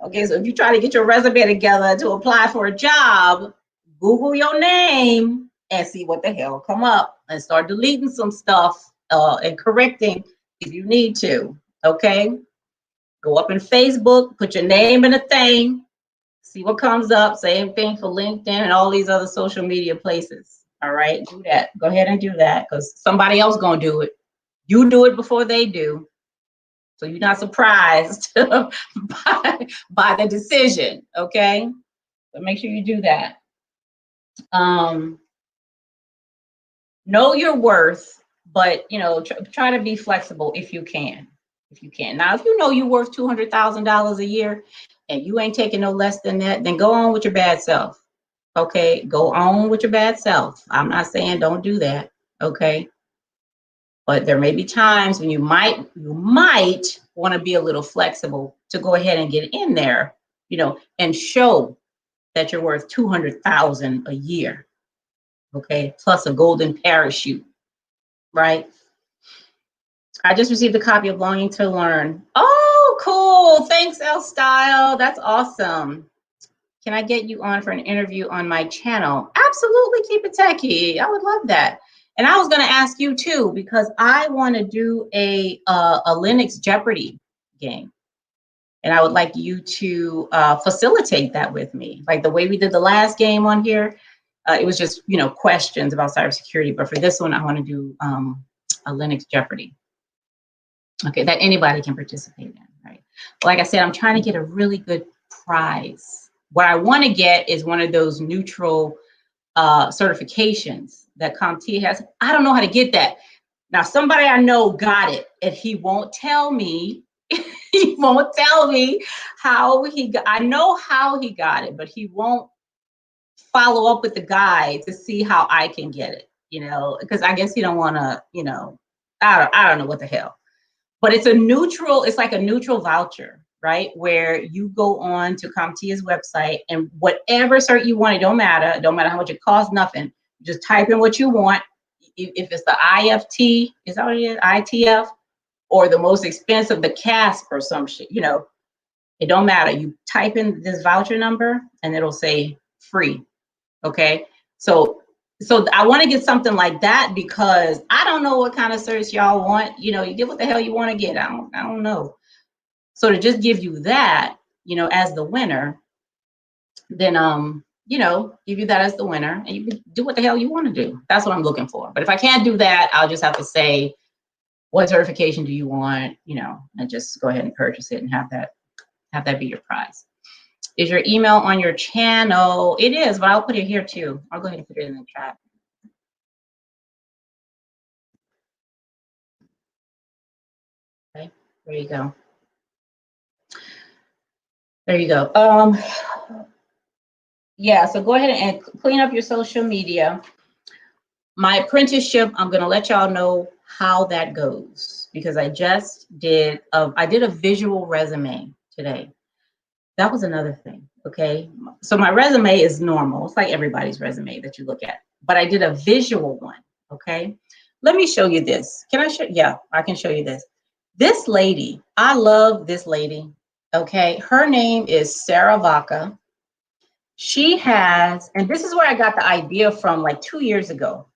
Okay, so if you try to get your resume together to apply for a job, Google your name and see what the hell come up and start deleting some stuff and correcting if you need to. Okay, go up in Facebook, put your name in a thing, see what comes up. Same thing for LinkedIn and all these other social media places. All right, do that. Go ahead and do that because somebody else gonna do it. You do it before they do. So you're not surprised by the decision, okay? So make sure you do that. Know your worth, but try to be flexible if you can. If you can. Now, if you know you're worth $200,000 a year and you ain't taking no less than that, then go on with your bad self. Okay, go on with your bad self. I'm not saying don't do that. Okay. But there may be times when you might want to be a little flexible to go ahead and get in there, and show that you're worth 200,000 a year. Okay, plus a golden parachute, right? I just received a copy of Longing to Learn. Oh, cool. Thanks, L Style. That's awesome. Can I get you on for an interview on my channel? Absolutely, keep it techie. I would love that. And I was going to ask you too, because I want to do a Linux Jeopardy game. And I would like you to facilitate that with me. Like the way we did the last game on here, it was just, questions about cybersecurity. But for this one, I want to do a Linux Jeopardy. Okay, that anybody can participate in, right? Like I said, I'm trying to get a really good prize. What I want to get is one of those neutral certifications that CompTIA has. I don't know how to get that. Now, somebody I know got it, and he won't tell me. He won't tell me how he got. I know how he got it, but he won't follow up with the guide to see how I can get it. You know, because I guess he don't want to. You know, I don't know what the hell. But it's a neutral. It's like a neutral voucher, right? Where you go on to CompTIA's website, and whatever cert you want, it don't matter. It don't matter how much it costs. Nothing. Just type in what you want. If it's the IFT, is that what it is? ITF, or the most expensive, the CASHAPP or some shit, you know, it don't matter. You type in this voucher number and it'll say free. Okay. So I want to get something like that because I don't know what kind of certs y'all want. You know, you get what the hell you want to get. I don't know. So to just give you that, you know, as the winner, then you know, give you that as the winner, and you can do what the hell you want to do. That's what I'm looking for. But if I can't do that, I'll just have to say, what certification do you want? You know, and just go ahead and purchase it and have that be your prize. Is your email on your channel? It is, but I'll put it here too. I'll go ahead and put it in the chat. Okay, there you go. There you go. Yeah, so go ahead and clean up your social media. My apprenticeship, I'm gonna let y'all know how that goes because I just did a visual resume today. That was another thing, okay? So my resume is normal. It's like everybody's resume that you look at, but I did a visual one, okay? Let me show you this. Can I show? Yeah, I can show you this. This lady, I love this lady, okay? Her name is Sarah Vaca. She has, and this is where I got the idea from like 2 years ago,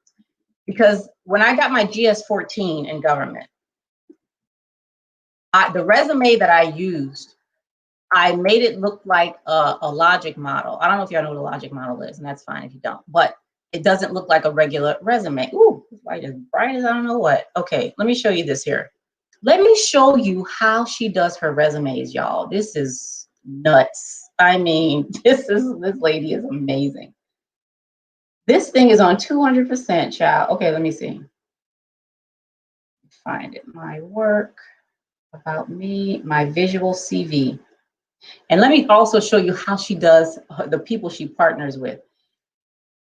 because when I got my GS-14 in government, the resume that I used, I made it look like a logic model. I don't know if y'all know what a logic model is, and that's fine if you don't, but it doesn't look like a regular resume. Ooh, this light is bright as I don't know what. Okay, let me show you this here. Let me show you how she does her resumes, y'all. This is nuts. I mean, this lady is amazing. This thing is on 200%, child. Okay, let me see. Find it. My work, about me, my visual CV. And let me also show you how she does the people she partners with.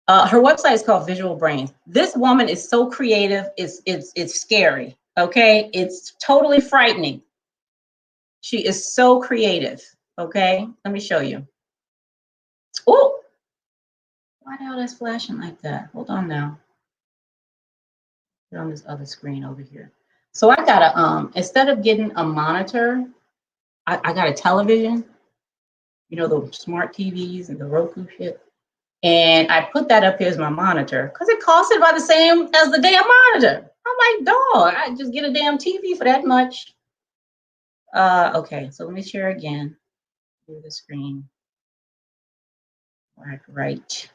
Her website is called Visual Brains. This woman is so creative. It's scary. Okay, it's totally frightening. She is so creative. Okay, let me show you. Oh, why the hell is flashing like that? Hold on now. Put on this other screen over here. So I got a instead of getting a monitor, I got a television. You know, the smart TVs and the Roku shit. And I put that up here as my monitor because it costs about the same as the damn monitor. I'm like, dog, I just get a damn TV for that much. Okay, so let me share again. Through the screen. Right.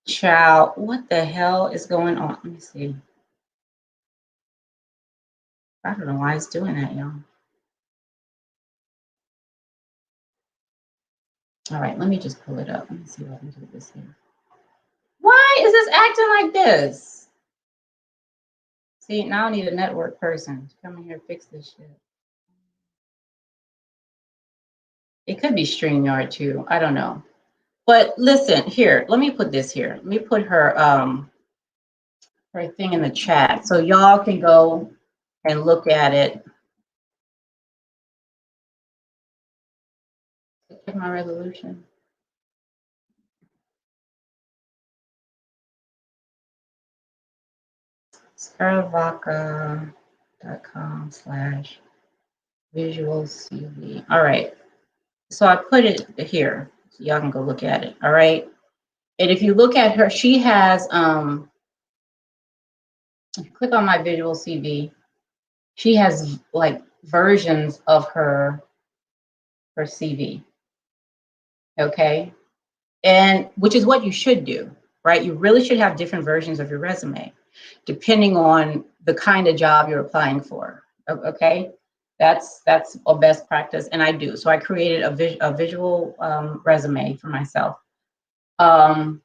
Child, what the hell is going on? Let me see. I don't know why it's doing that, y'all. All right, let me just pull it up. Let me see if I can do this here. Why is this acting like this? See, now I need a network person to come in here and fix this shit. It could be StreamYard too. I don't know. But listen, here, let me put this here. Let me put her her thing in the chat so y'all can go and look at it. Check my resolution. SarahVaca.com/visual CV. All right. So I put it here. So y'all can go look at it. All right. And if you look at her, she has if you click on my visual CV, she has like versions of her CV. Okay. And which is what you should do, right? You really should have different versions of your resume, depending on the kind of job you're applying for. Okay. That's a best practice, and I do. So I created a visual resume for myself. And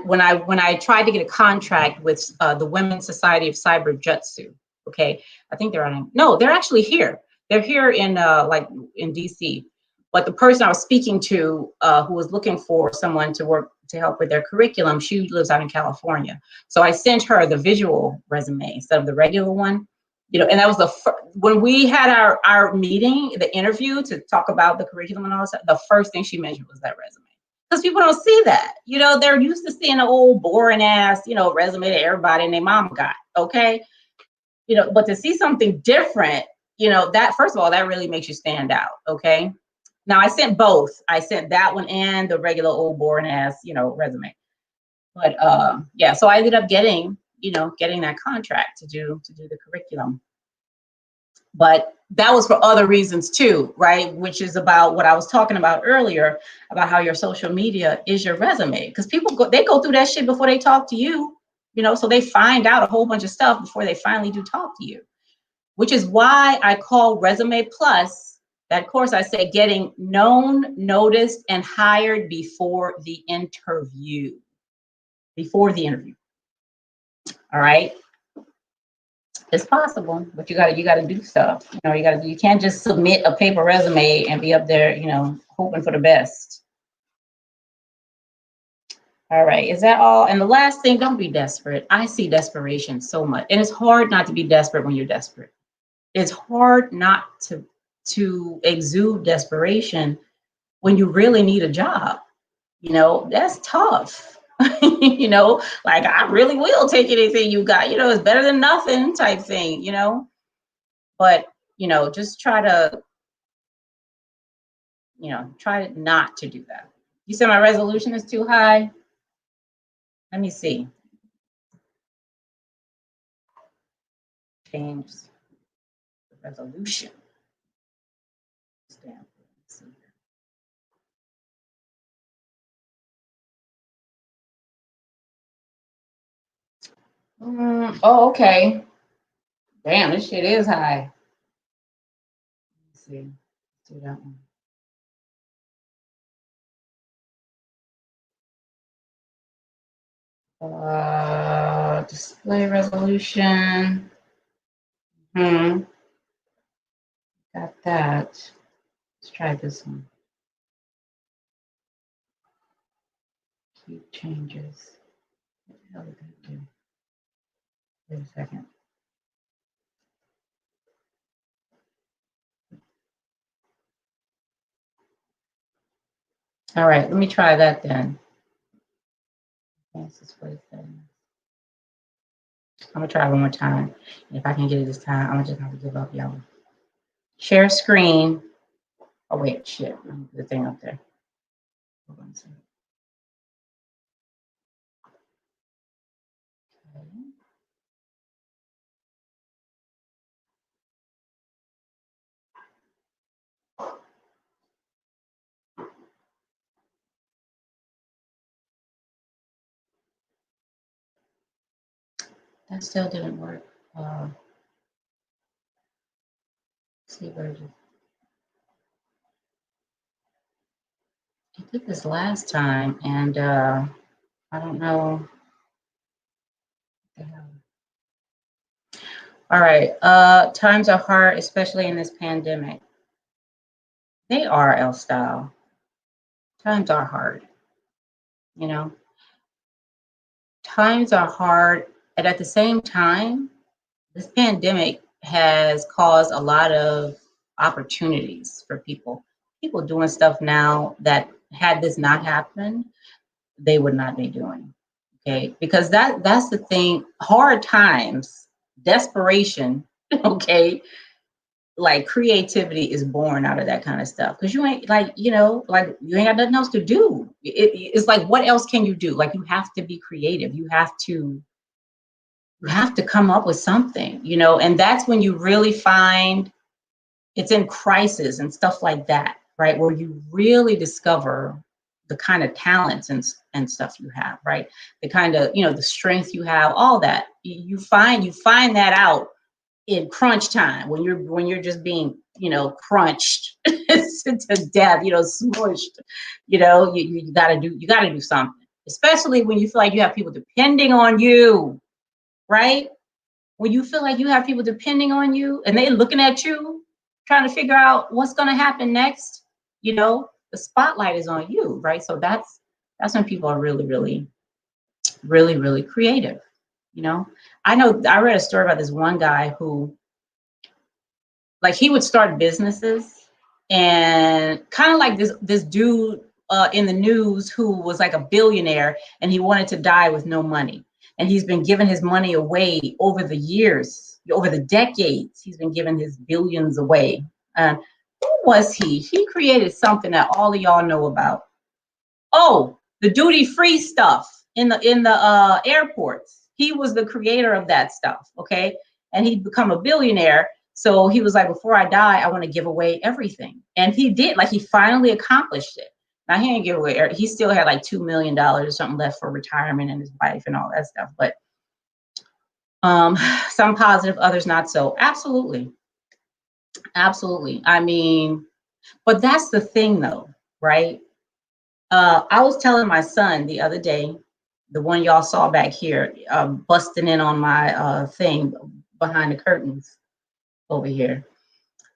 when I tried to get a contract with the Women's Society of Cyber Jutsu, okay, I think they're on. No, they're actually here. They're here in like in DC. But the person I was speaking to, who was looking for someone to work to help with their curriculum, she lives out in California. So I sent her the visual resume instead of the regular one. You know, and that was when we had our meeting, the interview to talk about the curriculum and all that. The first thing she mentioned was that resume. Because people don't see that. You know, they're used to seeing an old boring ass, you know, resume that everybody and their mom got. Okay. You know, but to see something different, you know, that first of all, that really makes you stand out. Okay. Now I sent both. I sent that one and the regular old boring ass, you know, resume. But yeah, so I ended up getting that contract to do the curriculum. But that was for other reasons too, right? Which is about what I was talking about earlier, about how your social media is your resume. Because people they go through that shit before they talk to you, you know, so they find out a whole bunch of stuff before they finally do talk to you. Which is why I call Resume Plus that course. I said getting known, noticed, and hired before the interview. Before the interview. All right. It's possible, but you gotta do stuff. You know, you can't just submit a paper resume and be up there, you know, hoping for the best. All right, is that all? And the last thing, don't be desperate. I see desperation so much, and it's hard not to be desperate when you're desperate. It's hard not to exude desperation when you really need a job. You know, that's tough. You know, like I really will take anything you got. You know, it's better than nothing type thing. You know. But, you know, just try not to do that. You said my resolution is too high. Let me see. Change the resolution. Oh, okay. Damn, this shit is high. Let's see. Let's do that one. Display resolution. Got that. Let's try this one. Keep changes. What the hell did that do? Wait a second. All right, let me try that then. Display settings. I'm gonna try one more time. If I can get it this time, I'm just gonna have to give up, y'all. Share screen. Oh wait, shit. Let me put the thing up there. Hold on a second. Okay. That still didn't work. See version. I did this last time, and I don't know. All right. Times are hard, especially in this pandemic. They are, L style. Times are hard. You know, times are hard, and at the same time, this pandemic has caused a lot of opportunities for people. People doing stuff now that had this not happened, they would not be doing. Okay, because that's the thing. Hard times, desperation. Okay, like creativity is born out of that kind of stuff. Because you ain't like you ain't got nothing else to do. It's like what else can you do? Like you have to be creative. You have to come up with something, and that's when you really find it's in crisis and stuff like that, right? Where you really discover the kind of talents and stuff you have, right? The kind of, the strength you have, all that. You find that out in crunch time, when you're just being, crunched to death, smushed, you gotta do something, especially when you feel like you have people depending on you, right? When you feel like you have people depending on you and they're looking at you, trying to figure out what's going to happen next, the spotlight is on you, right? So that's when people are really, really, really, really creative. I know I read a story about this one guy who, like, he would start businesses, and kind of like this dude in the news who was like a billionaire, and he wanted to die with no money. And he's been giving his money away over the years, over the decades. He's been giving his billions away. And who was he? He created something that all of y'all know about. Oh, the duty-free stuff in the airports. He was the creator of that stuff, okay? And he'd become a billionaire. So he was like, before I die, I want to give away everything. And he did. Like, he finally accomplished it. Now, he didn't give away, he still had like $2 million or something left for retirement and his wife and all that stuff. But some positive, others not so. Absolutely. Absolutely. I mean, but that's the thing though, right? I was telling my son the other day, the one y'all saw back here, busting in on my thing behind the curtains over here.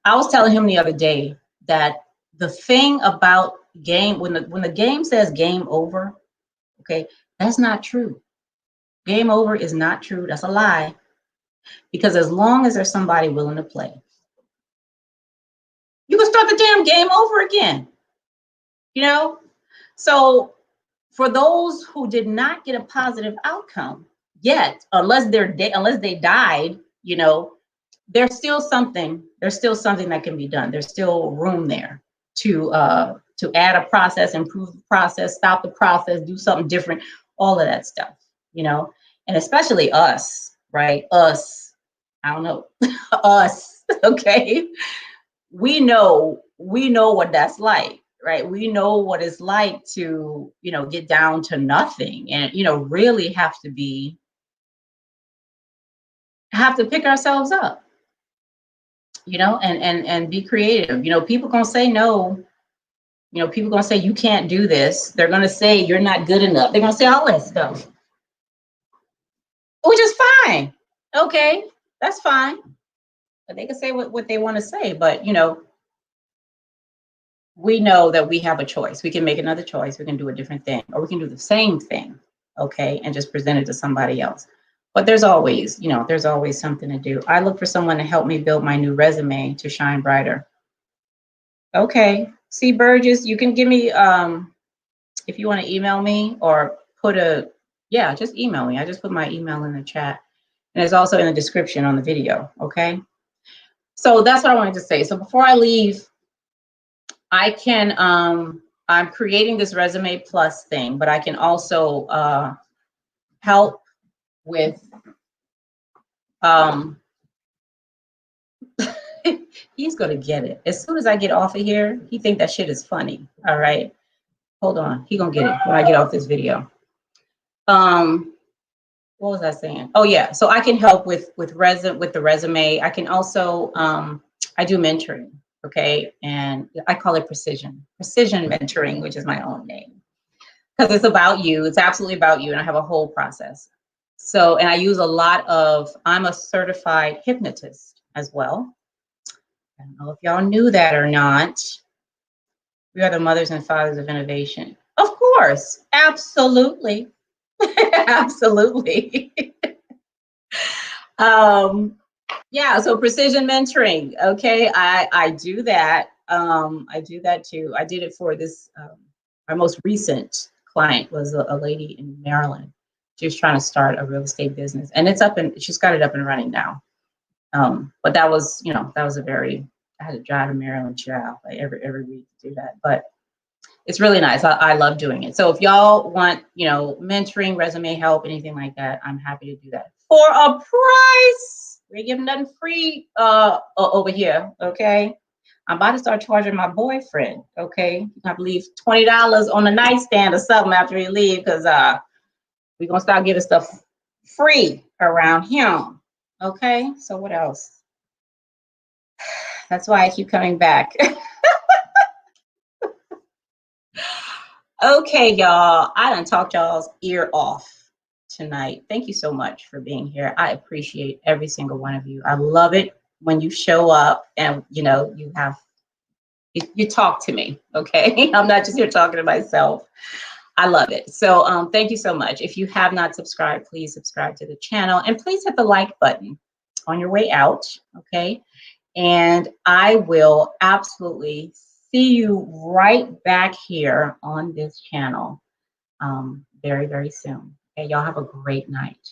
I was telling him the other day that the thing about game, when the game says game over, okay, that's not true. Game over is not true. That's a lie. Because as long as there's somebody willing to play, you can start the damn game over again. So for those who did not get a positive outcome yet, unless they died, there's still something that can be done. There's still room there to add a process, improve the process, stop the process, do something different, all of that stuff, and especially us, right? Us, I don't know, us, okay? We know what that's like, right? We know what it's like to, get down to nothing and, really have to pick ourselves up, and be creative. People gonna say no. People gonna say you can't do this. They're gonna say you're not good enough. They're gonna say all that stuff, which is fine. Okay, that's fine. But they can say what they want to say. But we know that we have a choice. We can make another choice. We can do a different thing, or we can do the same thing, okay, and just present it to somebody else. But there's always something to do. I look for someone to help me build my new resume to shine brighter. Okay, see, Burgess, you can give me, if you want to email me or just email me. I just put my email in the chat, and it's also in the description on the video, okay? So that's what I wanted to say. So before I leave, I can, I'm creating this Resume Plus thing, but I can also help with, he's gonna get it. As soon as I get off of here, he think that shit is funny, all right? Hold on, he gonna get it when I get off this video. What was I saying? Oh yeah, so I can help with the resume. I can also, I do mentoring. Okay, and I call it precision mentoring, which is my own name, because it's about you. It's absolutely about you, and I have a whole process. So, and I use a lot of, I'm a certified hypnotist as well. I don't know if y'all knew that or not. We are the mothers and fathers of innovation. Of course, absolutely, absolutely. Yeah, so precision mentoring. Okay, I do that. I do that too. I did it for this. My most recent client was a lady in Maryland. She was trying to start a real estate business, and she's got it up and running now. But that was, I had to drive to Maryland, child, like every week to do that. But it's really nice. I love doing it. So if y'all want, mentoring, resume help, anything like that, I'm happy to do that for a price. We ain't giving nothing free over here, okay? I'm about to start charging my boyfriend, okay? I believe $20 on the nightstand or something after he leave, because we're gonna start giving stuff free around him. Okay, so what else? That's why I keep coming back. Okay, y'all, I done talked y'all's ear off tonight. Thank you so much for being here. I appreciate every single one of you. I love it when you show up and you talk to me. Okay, I'm not just here talking to myself. I love it. So thank you so much. If you have not subscribed, please subscribe to the channel and please hit the like button on your way out. Okay, and I will absolutely see you right back here on this channel very, very soon. Okay, y'all have a great night.